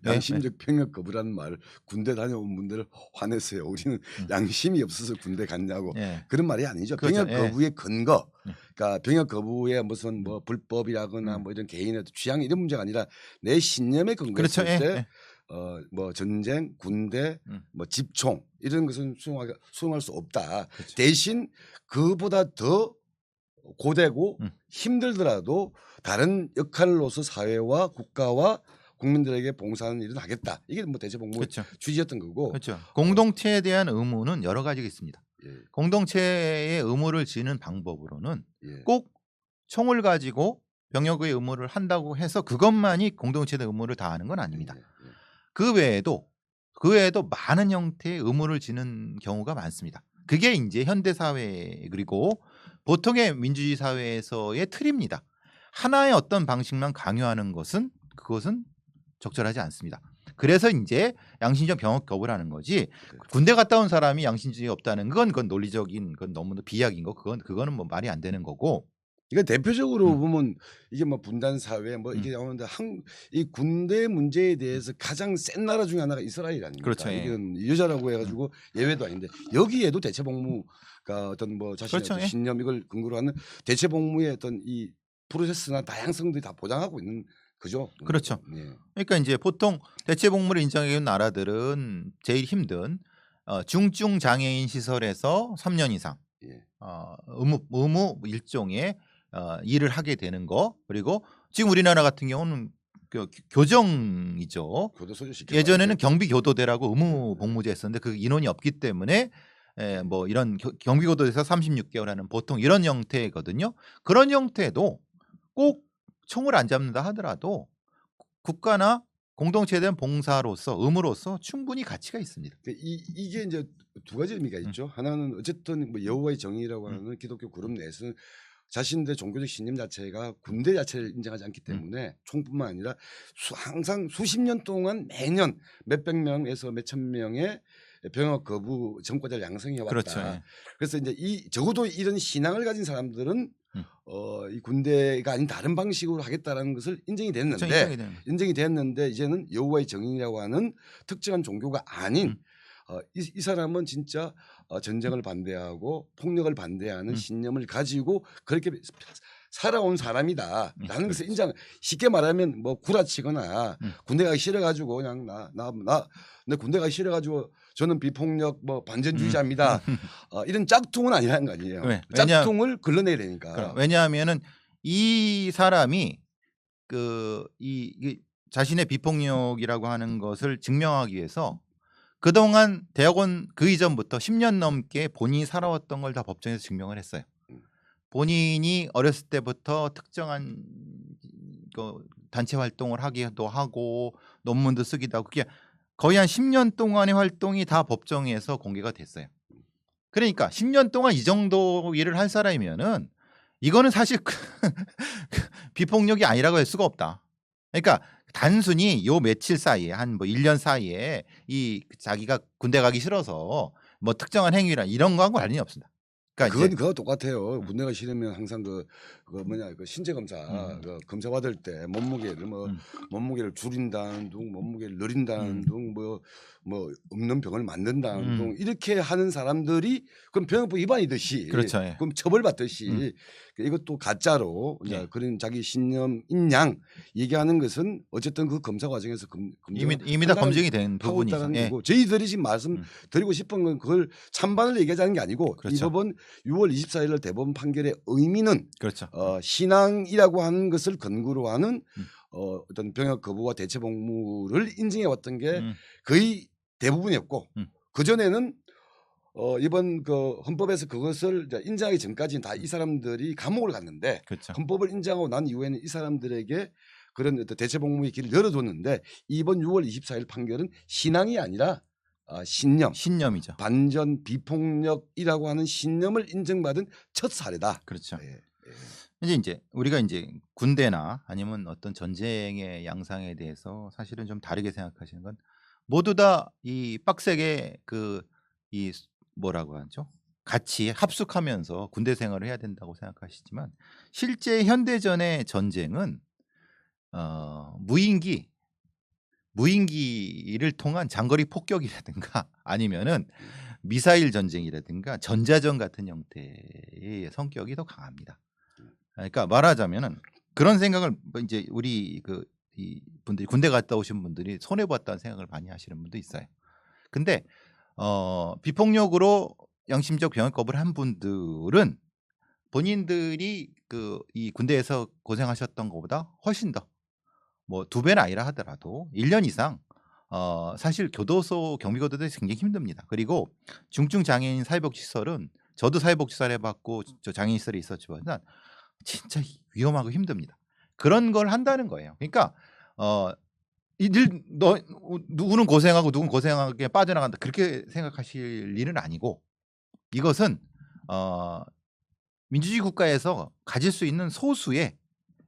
양심적 병역 거부라는 말 군대 다녀온 분들 화냈어요. 우리는 양심이 없어서 군대 갔냐고. 그런 말이 아니죠. 그렇죠. 병역 거부의 근거, 그러니까 병역 거부의 무슨 뭐 불법이라거나 뭐 이런 개인의 취향 이런 문제가 아니라 내 신념에 근거했을 그렇죠. 때 뭐 전쟁, 군대, 뭐 집총 이런 것은 수용할 수 없다. 그렇죠. 대신 그보다 더 고되고 힘들더라도 다른 역할로서 사회와 국가와 국민들에게 봉사하는 일은 하겠다. 이게 뭐 대체복무 그렇죠. 취지였던 거고. 그렇죠. 공동체에 대한 의무는 여러 가지가 있습니다. 공동체의 의무를 지는 방법으로는 꼭 총을 가지고 병역의 의무를 한다고 해서 그것만이 공동체의 의무를 다하는 건 아닙니다. 그 외에도 많은 형태의 의무를 지는 경우가 많습니다. 그게 이제 현대 사회 그리고 보통의 민주주의 사회에서의 틀입니다. 하나의 어떤 방식만 강요하는 것은 그것은 적절하지 않습니다. 그래서 이제 양심적 병역 거부라는 거지. 군대 갔다 온 사람이 양심적이 없다는 그건 논리적인 건 너무 비약인 거. 그거는 뭐 말이 안 되는 거고. 이거 대표적으로 보면 이게 뭐 분단 사회 뭐 이게 나오는데 이 군대 문제에 대해서 가장 센 나라 중에 하나가 이스라엘 아닙니까? 그렇죠. 이건 여자라고 해가지고 예외도 아닌데 여기에도 대체복무가 어떤 뭐 자신의 그렇죠. 어떤 신념 이걸 근거로 하는 대체복무의 어떤 이 프로세스나 다양성들이 다 보장하고 있는 거죠. 그렇죠. 그러니까 이제 보통 대체복무를 인정해 준 나라들은 제일 힘든 중증 장애인 시설에서 3년 이상 의무 일종의 일을 하게 되는 거, 그리고 지금 우리나라 같은 경우는 교정이죠. 예전에는 경비교도대라고 의무 복무제였었는데 그 인원이 없기 때문에 뭐 이런 경비교도에서 36개월 하는 보통 이런 형태거든요. 그런 형태도 꼭 총을 안 잡는다 하더라도 국가나 공동체에 대한 봉사로서 의무로서 충분히 가치가 있습니다. 이게 이제 두 가지 의미가 있죠. 하나는 어쨌든 뭐 여호와의 정의라고 하는 기독교 그룹 내에서는 자신들의 종교적 신념 자체가 군대 자체를 인정하지 않기 때문에 총뿐만 아니라 항상 수십 년 동안 매년 몇백 명에서 몇천 명의 병역 거부 전과자를 양성해 왔다. 그렇죠. 그래서 이제 적어도 이런 신앙을 가진 사람들은 이 군대가 아닌 다른 방식으로 하겠다라는 것을 인정이 됐는데 이제는 여호와의 정의라고 하는 특정한 종교가 아닌 이 사람은 진짜 전쟁을 반대하고 폭력을 반대하는 신념을 가지고 그렇게 살아온 사람이다라는 것을 인정. 쉽게 말하면 뭐 구라치거나 군대 가기 싫어가지고 그냥 내 군대 가기 싫어가지고 저는 비폭력 뭐 반전주의자입니다. 이런 짝퉁은 아니라는 거 아니에요. 짝퉁을 걸러내야 되니까. 왜냐하면은 이 사람이 이 자신의 비폭력이라고 하는 것을 증명하기 위해서 그동안 대학원 그 이전부터 10년 넘게 본인이 살아왔던 걸 다 법정에서 증명을 했어요. 본인이 어렸을 때부터 특정한 단체 활동을 하기도 하고 논문도 쓰기도 하고 그게 거의 한 10년 동안의 활동이 다 법정에서 공개가 됐어요. 그러니까 10년 동안 이 정도 일을 할 사람이면은 이거는 사실 비폭력이 아니라고 할 수가 없다. 그러니까 단순히 요 며칠 사이에 한 뭐 1년 사이에 이 자기가 군대 가기 싫어서 뭐 특정한 행위나 이런 거하고 관련이 없습니다. 그러니까 그건 이제 그거 똑같아요. 군대가 싫으면 항상 그 뭐냐 그 신체 검사 그 검사 받을 때 몸무게를 줄인다는 둥 몸무게를 늘린다는 둥 뭐 없는 병을 만든다는 둥 이렇게 하는 사람들이 그럼 병역법 위반이듯이 그렇죠. 예. 그럼 처벌받듯이 이것도 가짜로 이제 예. 그런 자기 신념 인양 얘기하는 것은 어쨌든 그 검사 과정에서 이미 다 검증이 된 하고 부분이죠. 있다는 예. 거고 저희들이 지금 말씀드리고 싶은 건 그걸 찬반을 얘기하자는 게 아니고 그렇죠. 이법은 6월 24일 날 대법원 판결의 의미는 그렇죠. 신앙이라고 하는 것을 근거로 하는 어떤 병역 거부와 대체 복무를 인증해 왔던 게 거의 대부분이었고 그 전에는 이번 그 헌법에서 그것을 이제 인정하기 전까지는 다 이 사람들이 감옥을 갔는데 그렇죠. 헌법을 인정하고 난 이후에는 이 사람들에게 그런 어떤 대체 복무의 길을 열어줬는데 이번 6월 24일 판결은 신앙이 아니라 신념이죠. 반전 비폭력이라고 하는 신념을 인정받은 첫 사례다. 그렇죠. 예. 이제 우리가 이제 군대나 아니면 어떤 전쟁의 양상에 대해서 사실은 좀 다르게 생각하시는 건 모두 다 이 빡세게 이 뭐라고 하죠? 같이 합숙하면서 군대 생활을 해야 된다고 생각하시지만 실제 현대전의 전쟁은 무인기를 통한 장거리 폭격이라든가 아니면은 미사일 전쟁이라든가 전자전 같은 형태의 성격이 더 강합니다. 그러니까 말하자면은 그런 생각을 이제 우리 이 분들이 군대 갔다 오신 분들이 손해 봤다는 생각을 많이 하시는 분도 있어요. 근데 비폭력으로 양심적 병역 거부를 한 분들은 본인들이 이 군대에서 고생하셨던 것보다 훨씬 더 뭐 2배는 아니라 하더라도 1년 이상 사실 교도소 경비교도소에서 굉장히 힘듭니다. 그리고 중증 장애인 사회복지시설은 저도 사회복지사를 해봤고 저 장애인 시설에 있었지만 진짜 위험하고 힘듭니다. 그런 걸 한다는 거예요. 그러니까 누구는 고생하고 누구는 고생하게 빠져나간다 그렇게 생각하실 일은 아니고 이것은 민주주의 국가에서 가질 수 있는 소수의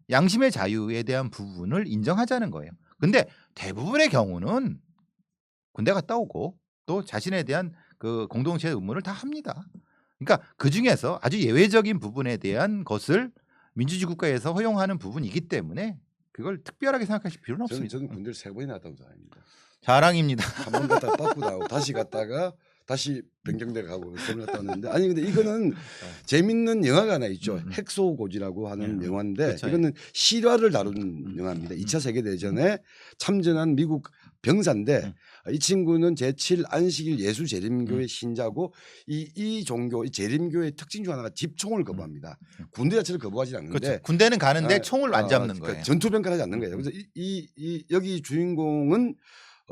양심의 자유에 대한 부분을 인정하자는 거예요. 근데 대부분의 경우는 군대 갔다 오고 또 자신에 대한 그 공동체의 의무를 다 합니다. 그러니까 그 중에서 아주 예외적인 부분에 대한 것을 민주주의 국가에서 허용하는 부분이기 때문에 그걸 특별하게 생각하실 필요는 없습니다. 저는 군대를 3번이나 갔다 온 사람입니다. 자랑입니다. 한 번 갔다가 빠꾸 나오고 다시 갔다가 다시 변경대 가고 그걸 갔다 왔는데 아니 근데 이거는 재밌는 영화가 하나 있죠. 핵소고지라고 하는 영화인데 그렇죠. 이거는 실화를 다룬 영화입니다. 2차 세계대전에 참전한 미국 병사인데 이 친구는 제7 안식일 예수재림교회 신자고 이 종교 이 재림교회의 특징 중 하나가 집총을 거부합니다. 군대 자체를 거부하지 않는데 그렇죠. 군대는 가는데 총을 안 잡는 거예요. 전투병까지 하지 않는 거예요. 그래서 여기 주인공은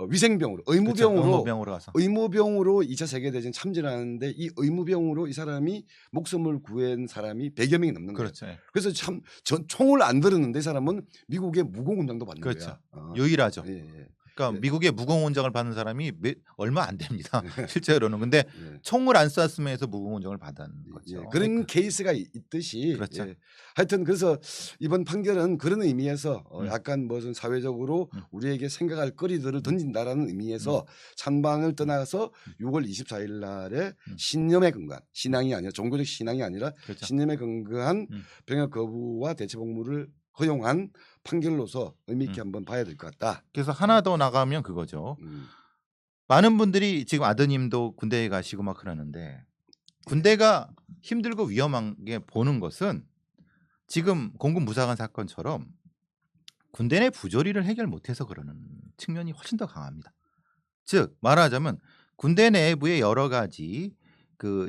위생병으로 의무병으로 가서 의무병으로 2차 세계대전 참전하는데 이 의무병으로 이 사람이 목숨을 구한 사람이 100여 명이 넘는 거예요. 그렇죠. 그래서 참 총을 안 들었는데 이 사람은 미국의 무공훈장도 받는 그렇죠. 거야. 유일하죠. 예. 그러니까 미국의 무공훈장을 받는 사람이 얼마 안 됩니다. 실제로는. 근데 예. 총을 안 쐈으면서 무공훈장을 받은 거죠. 예. 그런 케이스가 있듯이 그렇죠. 예. 하여튼 그래서 이번 판결은 그런 의미에서 약간 무슨 사회적으로 우리에게 생각할 거리들을 던진다라는 의미에서 찬반을 떠나서 6월 24일 날에 신념에 근거한 신앙이 아니라 종교적 신앙이 아니라 그렇죠. 신념에 근거한 병역 거부와 대체 복무를 허용한 판결로서 의미 있게 한번 봐야 될 것 같다. 그래서 하나 더 나가면 그거죠. 많은 분들이 지금 아드님도 군대에 가시고 막 그러는데 군대가 힘들고 위험하게 보는 것은 지금 공군 무사관 사건처럼 군대 내 부조리를 해결 못해서 그러는 측면이 훨씬 더 강합니다. 즉 말하자면 군대 내부의 여러 가지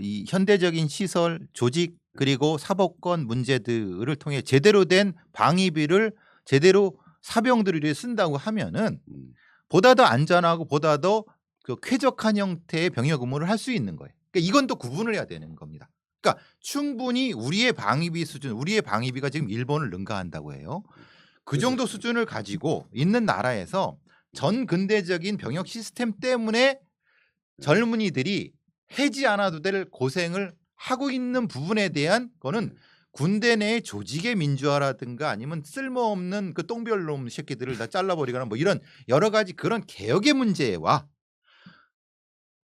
이 현대적인 시설, 조직 그리고 사법권 문제들을 통해 제대로 된 방위비를 제대로 사병들이 쓴다고 하면은 보다 더 안전하고 보다 더 쾌적한 형태의 병역 의무를 할 수 있는 거예요. 그러니까 이건 또 구분을 해야 되는 겁니다. 그러니까 충분히 우리의 방위비 수준, 우리의 방위비가 지금 일본을 능가한다고 해요. 그 정도 수준을 가지고 있는 나라에서 전 근대적인 병역 시스템 때문에 젊은이들이 해지 않아도 될 고생을 하고 있는 부분에 대한 거는 군대 내 조직의 민주화라든가 아니면 쓸모없는 그 똥별놈 새끼들을 다 잘라버리거나 뭐 이런 여러 가지 그런 개혁의 문제와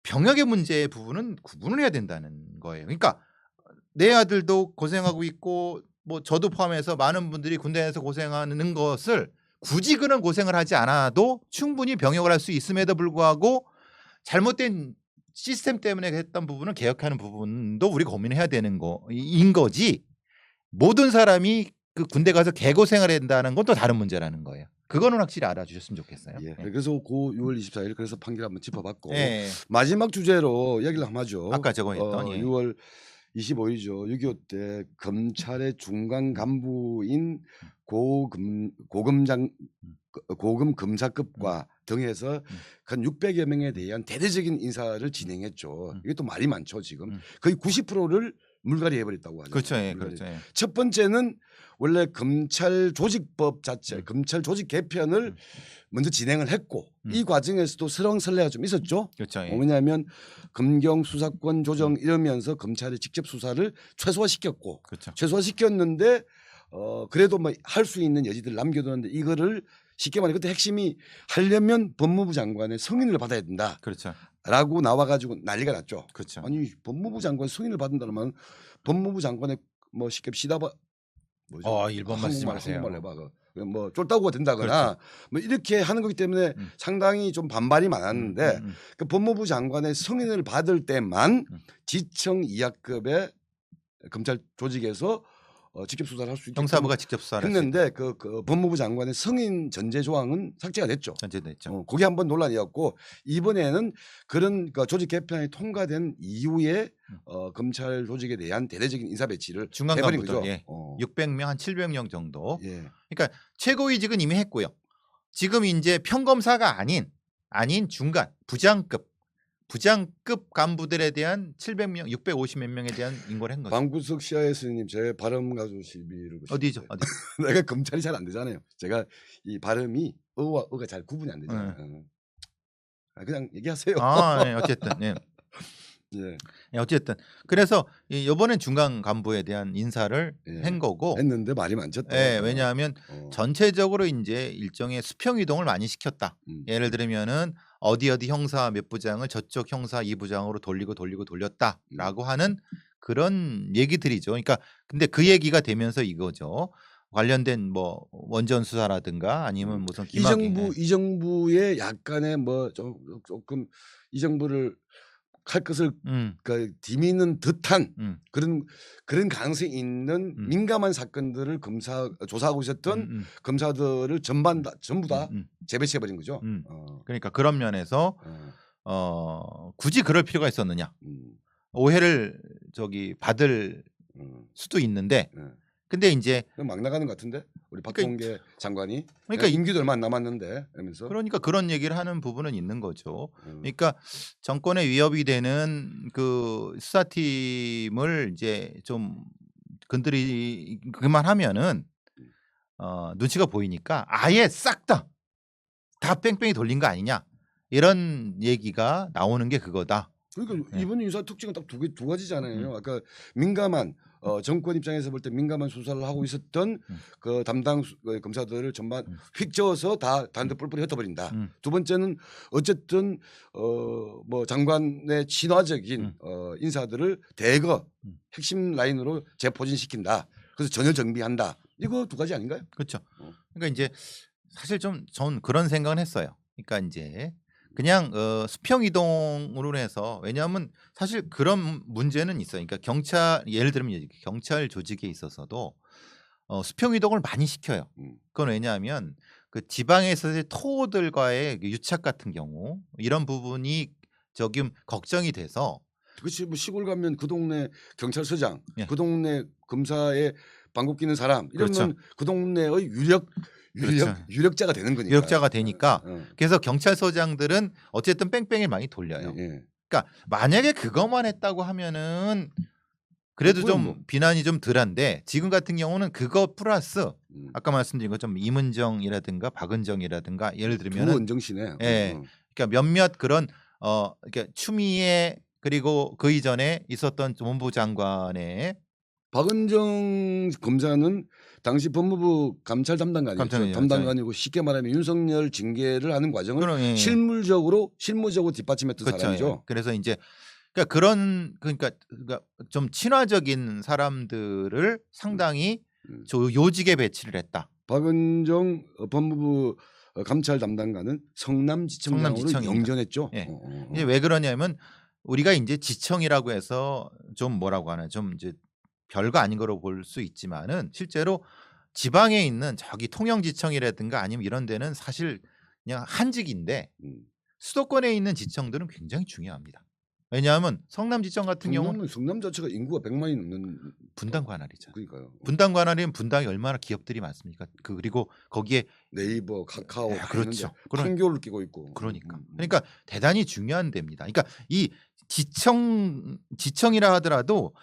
병역의 문제의 부분은 구분을 해야 된다는 거예요. 그러니까 내 아들도 고생하고 있고 뭐 저도 포함해서 많은 분들이 군대에서 고생하는 것을 굳이 그런 고생을 하지 않아도 충분히 병역을 할 수 있음에도 불구하고 잘못된 시스템 때문에 했던 부분은 개혁하는 부분도 우리 고민해야 되는 거인 거지. 모든 사람이 그 군대 가서 개고생을 한다는 건 또 다른 문제라는 거예요. 그거는 확실히 알아주셨으면 좋겠어요. 예. 예. 그래서 고 6월 24일 그래서 판결 한번 짚어봤고 예. 마지막 주제로 이야기를 한번 하죠. 아까 저거 했던 예. 6월 25일이죠. 6.25 때 검찰의 중간 간부인 고금 검사급과 등에서 한 600여 명에 대한 대대적인 인사를 진행했죠. 이게 또 말이 많죠. 지금 거의 90%를 물갈이 해버렸다고 하죠. 그렇죠. 예. 그렇죠. 예. 첫 번째는 원래 검찰 조직법 자체, 검찰 조직 개편을 먼저 진행을 했고 이 과정에서도 설왕설래가 좀 있었죠. 그렇죠. 예. 왜냐하면 검경 수사권 조정 이러면서 검찰이 직접 수사를 최소화시켰고 그렇죠. 최소화시켰는데 그래도 뭐 할 수 있는 여지들 남겨두는데 이거를 쉽게 말해 그때 핵심이 하려면 법무부 장관의 승인을 받아야 된다. 그렇죠. 라고 나와가지고 난리가 났죠. 그렇죠. 아니 법무부 장관 승인을 받는다면 법무부 장관의 뭐 쉽게 시다바 뭐죠? 일본 말씀 마세요. 한국말 해봐. 뭐 쫄따구가 된다거나 뭐 이렇게 하는 거기 때문에 상당히 좀 반발이 많았는데 그 법무부 장관의 승인을 받을 때만 지청 이하급의 검찰 조직에서 직접 수사를 할 수 있게 형사부가 직접 수사를 했는데 그 법무부 장관의 승인 전제 조항은 삭제가 됐죠. 전제됐죠. 그게 한번 논란이었고 이번에는 그런 조직 개편이 통과된 이후에 검찰 조직에 대한 대대적인 인사 배치를 중간 해버린 간부들 거죠. 예. 600명 한 700명 정도. 예. 그러니까 최고위직은 이미 했고요. 지금 이제 평검사가 아닌 중간 부장급 간부들에 대한 700명, 650몇 명에 대한 인고를 한 거죠. 방구석 시아의 스님 제 발음 가지고 시비를 어디죠? 어디? 내가 검찰이 잘 안 되잖아요. 제가 이 발음이 어와 어가 잘 구분이 안 되잖아요. 그냥 얘기하세요. 네, 어쨌든 네. 예. 네, 어쨌든 그래서 이번엔 중간 간부에 대한 인사를 한 거고 했는데 말이 많죠. 또. 네, 왜냐하면 전체적으로 이제 일종의 수평 이동을 많이 시켰다. 예를 들면은 어디 형사 몇 부장을 저쪽 형사 2부장으로 돌렸다라고 하는 그런 얘기들이죠. 그러니까 근데 그 얘기가 되면서 이거죠. 관련된 뭐 원전 수사라든가 아니면 무슨 이 정부의 약간의 뭐 조금 이 정부를 칼 것을 디미는 듯한 그런 가능성이 있는 민감한 사건들을 조사하고 있었던 검사들을 전부 다 재배치해 버린 거죠. 그러니까 그런 면에서 굳이 그럴 필요가 있었느냐 오해를 받을 수도 있는데 근데 이제 막 나가는 것 같은데 우리 박범계 장관이 그러니까 임기도 얼마 안 남았는데 하면서 그러니까 그런 얘기를 하는 부분은 있는 거죠. 그러니까 정권에 위협이 되는 그 수사팀을 이제 좀 그만하면은 눈치가 보이니까 아예 싹 다 뺑뺑이 돌린 거 아니냐 이런 얘기가 나오는 게 그거다. 그러니까 이번 인사 특징은 딱 두 가지잖아요. 아까 민감한 정권 입장에서 볼 때 민감한 수사를 하고 있었던 그 담당 검사들을 전반 휙 저어서 다 단데 뿔뿔이 흩어버린다. 두 번째는 어쨌든 뭐 장관의 친화적인 인사들을 대거 핵심 라인으로 재포진시킨다. 그래서 전열 정비한다. 이거 두 가지 아닌가요? 그렇죠. 그러니까 이제 사실 좀 전 그런 생각은 했어요. 그러니까 이제 그냥 수평 이동으로 해서 왜냐하면 사실 그런 문제는 있어요. 그러니까 경찰 예를 들면 경찰 조직에 있어서도 수평 이동을 많이 시켜요. 그건 왜냐하면 그 지방에서의 토호들과의 유착 같은 경우 이런 부분이 조금 걱정이 돼서 그렇지 뭐 시골 가면 그 동네 경찰서장, 예. 그 동네 검사에 방귀 뀌는 사람 이러면 그렇죠. 그 동네의 유력자가 되는 거니까. 유력자가 되니까 그래서 경찰서장들은 어쨌든 뺑뺑이를 많이 돌려요. 그러니까 만약에 그것만 했다고 하면은 그래도 좀 비난이 좀 덜한데 지금 같은 경우는 그거 플러스 아까 말씀드린 것처럼 이문정이라든가 박은정이라든가 예를 들면 두원정 씨네. 예, 그러니까 몇몇 그런 그러니까 추미애 그리고 그 이전에 있었던 법무부 장관의 박은정 검사는 당시 법무부 감찰 담당관이었죠. 감찰관이었죠. 담당관이고 쉽게 말하면 윤석열 징계를 하는 과정을 그런 예. 실무적으로 뒷받침했던 그렇죠. 사람이죠. 예. 그래서 이제 그러니까 좀 친화적인 사람들을 상당히 요직에 배치를 했다. 박은정 법무부 감찰 담당관은 성남지청장으로 성남지청입니다. 영전했죠. 예. 이제 왜 그러냐면 우리가 이제 지청이라고 해서 좀 뭐라고 하나 좀 이제 별거 아닌 거로 볼 수 있지만은 실제로 지방에 있는 저기 통영지청이라든가 아니면 이런 데는 사실 그냥 한직인데 수도권에 있는 지청들은 굉장히 중요합니다. 왜냐하면 성남지청 같은 경우는 성남 자체가 인구가 100만이 넘는 분당 관할이죠. 그러니까요. 분당 관할이면 분당에 얼마나 기업들이 많습니까? 그리고 거기에 네이버, 카카오 다 그렇죠. 있는데 판교를 끼고 있고. 그러니까 대단히 중요한 데입니다. 그러니까 이 지청이라 하더라도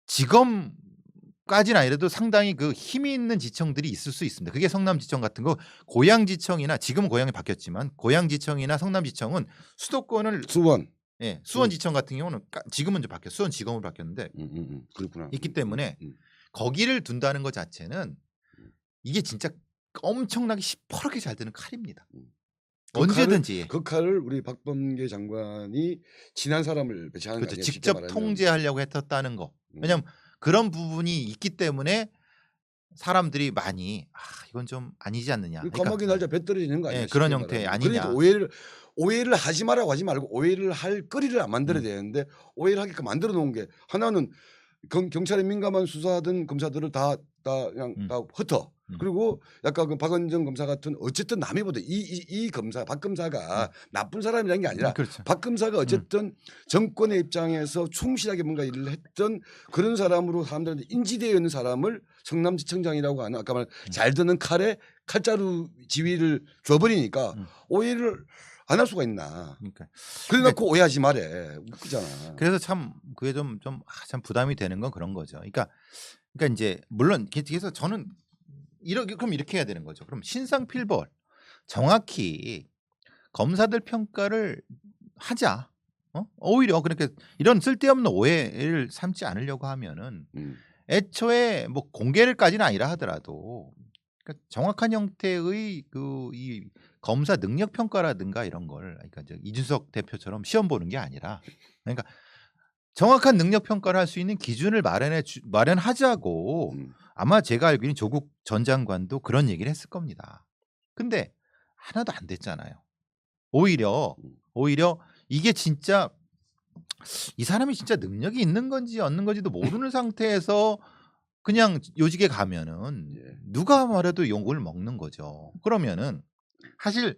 지검까지는 아니라도 상당히 그 힘이 있는 지청들이 있을 수 있습니다. 그게 성남지청 같은 거, 고양지청이나 지금은 고양이 바뀌었지만 고양지청이나 성남지청은 수도권을 수원. 예, 수원지청 같은 경우는 지금은 좀 바뀌었어요. 수원지검으로 바뀌었는데 그렇구나. 있기 때문에 거기를 둔다는 것 자체는 이게 진짜 엄청나게 시퍼렇게 잘 되는 칼입니다. 언제든지 그 칼을 우리 박범계 장관이 친한 사람을 배치하는 그렇죠. 거 아니에요? 직접 통제하려고 했었다는 거. 왜냐하면 그런 부분이 있기 때문에 사람들이 많이 이건 좀 아니지 않느냐. 까마귀 날짜 배 떨어지는 거 아니에요? 예, 그런 형태 아니냐. 그러니까 오해를 하지 말라고 하지 말고 오해를 할 거리를 안 만들어야 되는데 오해를 하게끔 만들어 놓은 게 하나는 경찰에 민감한 수사하던 검사들을 다 흩어. 그리고 약간 그 박은정 검사 같은 어쨌든 남이 보다 이 검사 박 검사가 나쁜 사람이라는 게 아니라 그렇죠. 박 검사가 어쨌든 정권의 입장에서 충실하게 뭔가 일을 했던 그런 사람으로 사람들한테 인지되어 있는 사람을 성남지청장이라고 하는 아까 말한 잘 드는 칼자루 지위를 줘버리니까 오해를 안 할 수가 있나. 그래놓고 오해하지 말해. 웃기잖아. 그래서 참 그게 좀 부담이 되는 건 그런 거죠. 그러니까 이제 물론 그래서 저는 그럼 이렇게 해야 되는 거죠. 그럼 신상필벌 정확히 검사들 평가를 하자. 오히려 그렇게 이런 쓸데없는 오해를 삼지 않으려고 하면은 애초에 뭐 공개를까지는 아니라 하더라도 그러니까 정확한 형태의 이 검사 능력 평가라든가 이런 걸 그러니까 이준석 대표처럼 시험 보는 게 아니라 그러니까 정확한 능력 평가를 할 수 있는 기준을 마련하자고 아마 제가 알기로는 조국 전 장관도 그런 얘기를 했을 겁니다. 근데 하나도 안 됐잖아요. 오히려 이게 진짜 이 사람이 진짜 능력이 있는 건지 없는 건지도 모르는 상태에서 그냥 요직에 가면은 누가 말해도 욕을 먹는 거죠. 그러면은 사실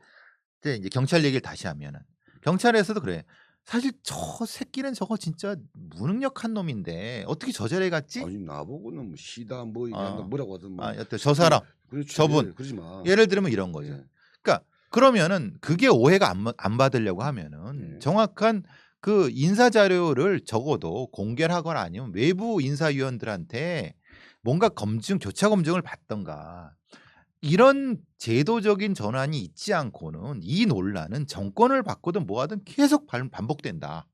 이제 경찰 얘기를 다시 하면은 경찰에서도 그래. 사실 저 새끼는 저거 진짜 무능력한 놈인데 어떻게 저 자리에 갔지? 아니 나보고는 뭐 시다 뭐 뭐라고 하든 뭐. 여튼 저 사람, 그렇지, 저분. 그러지 마. 예를 들면 이런 거죠. 그러니까 그러면은 그게 오해가 안 받으려고 하면은 정확한 그 인사 자료를 적어도 공개를 하거나 아니면 외부 인사위원들한테 뭔가 교차 검증을 받던가 이런 제도적인 전환이 있지 않고는 이 논란은 정권을 바꾸든 뭐하든 계속 반복된다.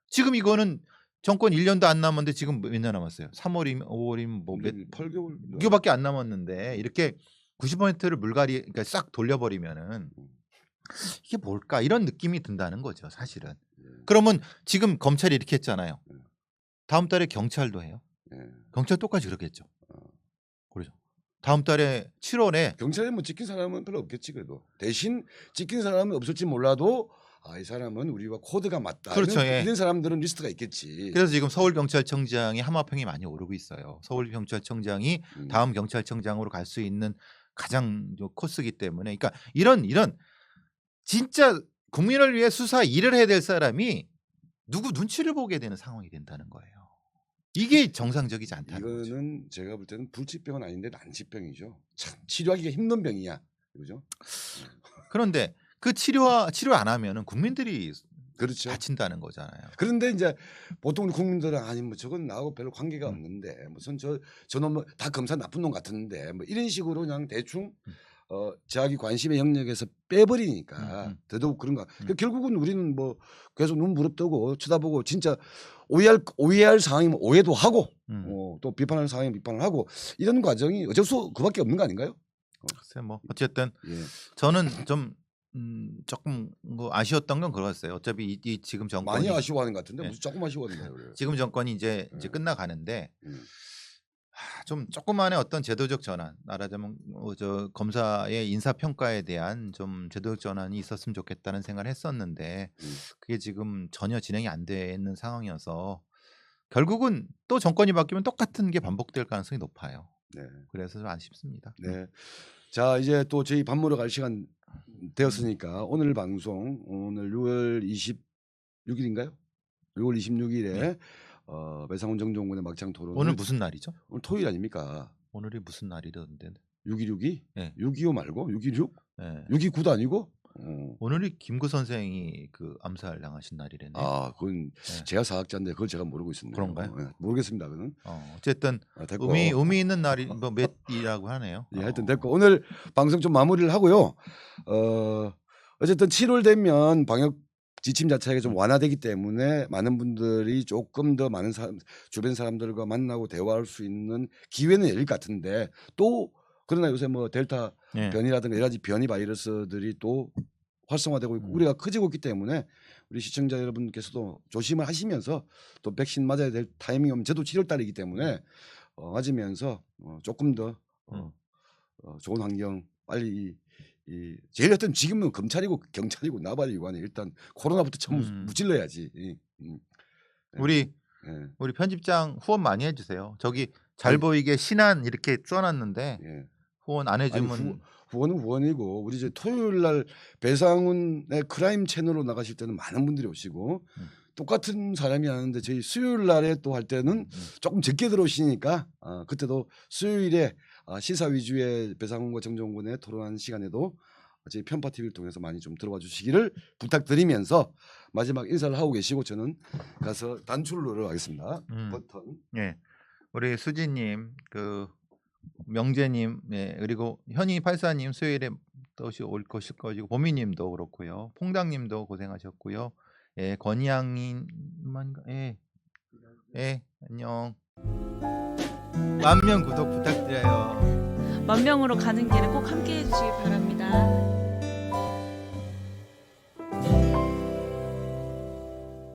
지금 이거는 정권 1년도 안 남았는데 지금 몇 년 남았어요? 3월이면 5월이면 뭐 8개월 이거밖에 안 남았는데 이렇게 90%를 그러니까 싹 돌려버리면은 이게 뭘까 이런 느낌이 든다는 거죠, 사실은. 그러면 지금 검찰이 이렇게 했잖아요. 다음 달에 경찰도 해요. 경찰 똑같이 그렇겠죠. 그렇죠. 다음 달에 7월에 경찰에 뭐 찍힌 사람은 별로 없겠지 그래도 대신 찍힌 사람은 없을지 몰라도 이 사람은 우리와 코드가 맞다. 그렇죠. 이런 사람들은 리스트가 있겠지. 그래서 지금 서울경찰청장이 하마평이 많이 오르고 있어요. 서울경찰청장이 다음 경찰청장으로 갈 수 있는 가장 코스기 때문에 그러니까 이런 진짜 국민을 위해 수사 일을 해야 될 사람이 누구 눈치를 보게 되는 상황이 된다는 거예요. 이게 정상적이지 않다는 거죠. 이거는 제가 볼 때는 불치병은 아닌데 난치병이죠. 참 치료하기가 힘든 병이야. 그죠? 그런데 그 치료 안 하면은 국민들이 그렇죠. 다친다는 거잖아요. 그런데 이제 보통 국민들은 아니 뭐 저건 나하고 별로 관계가 없는데 무슨 저놈 다 검사 나쁜 놈 같은데 뭐 이런 식으로 그냥 대충 자기 관심의 영역에서 빼버리니까 더더욱 그런가. 결국은 우리는 뭐 계속 눈 부릅뜨고 쳐다보고 진짜 오해할 상황이면 오해도 하고 또 비판할 상황이면 비판을 하고 이런 과정이 어쩔 수 그밖에 없는 거 아닌가요? 글쎄 뭐 어쨌든 예. 저는 좀 조금 뭐 아쉬웠던 건 그랬어요. 어차피 이 지금 정권이 많이 아쉬워하는 것 같은데 예. 무슨 조금 아쉬워하는 거예요. 그래요. 지금 정권이 이제 끝나가는데 좀 조그만의 어떤 제도적 전환, 말하자면 저 검사의 인사 평가에 대한 좀 제도적 전환이 있었으면 좋겠다는 생각을 했었는데 그게 지금 전혀 진행이 안 되는 상황이어서 결국은 또 정권이 바뀌면 똑같은 게 반복될 가능성이 높아요. 네. 그래서 좀 아쉽습니다. 네. 자 이제 또 저희 밥 먹으러 갈 시간 되었으니까 오늘 방송 오늘 6월 26일인가요? 6월 26일에 네. 배상훈 정종군의 막장 토론 오늘 무슨 날이죠? 오늘 토요일 아닙니까? 오늘이 무슨 날이던데? 6.26이? 네. 6.25 말고 6.26? 네. 6.29도 아니고? 오늘이 김구 선생이 그 암살 당하신 날이래네. 아, 그건 네. 제가 사학자인데 그걸 제가 모르고 있습니다. 그런가요? 모르겠습니다. 그는. 어쨌든 됐고. 의미 있는 날이 뭐 몇이라고 하네요. 예, 하여튼 됐고 오늘 방송 좀 마무리를 하고요. 어쨌든 7월 되면 방역 지침 자체가 좀 완화되기 때문에 많은 분들이 조금 더 많은 주변 사람들과 만나고 대화할 수 있는 기회는 열릴 것 같은데 또 그러나 요새 뭐 델타 네. 변이라든가 여러 가지 변이 바이러스들이 또 활성화되고 있고 우리가 커지고 있기 때문에 우리 시청자 여러분께서도 조심을 하시면서 또 백신 맞아야 될 타이밍이 오면 저도 7월 달이기 때문에 맞으면서 조금 더 좋은 환경 빨리 제일 하여튼 지금은 검찰이고 경찰이고 나발이고 일단 코로나부터 처음 무찔러야지. 우리 편집장 후원 많이 해주세요. 저기 잘 보이게 신안 이렇게 써놨는데 후원 안 해주면 후원은 후원이고 우리 이제 토요일 날 배상훈의 크라임 채널로 나가실 때는 많은 분들이 오시고 똑같은 사람이 하는데 저희 수요일 날에 또 할 때는 조금 적게 들어오시니까 그때도 수요일에 시사 위주의 배상훈과 정종군의 토론하는 시간에도 저희 편파 TV를 통해서 많이 좀 들어와 주시기를 부탁드리면서 마지막 인사를 하고 계시고 저는 가서 단추를 누르러 가겠습니다. 버튼. 예, 우리 수지님, 그 명재님, 예, 그리고 현이 84님 수요일에 또 올 것일 것이고 보미님도 그렇고요, 퐁당님도 고생하셨고요. 예, 권양인만 안녕. 10,000명 구독 부탁드려요. 10,000명으로 가는 길에 꼭 함께 해주시기 바랍니다.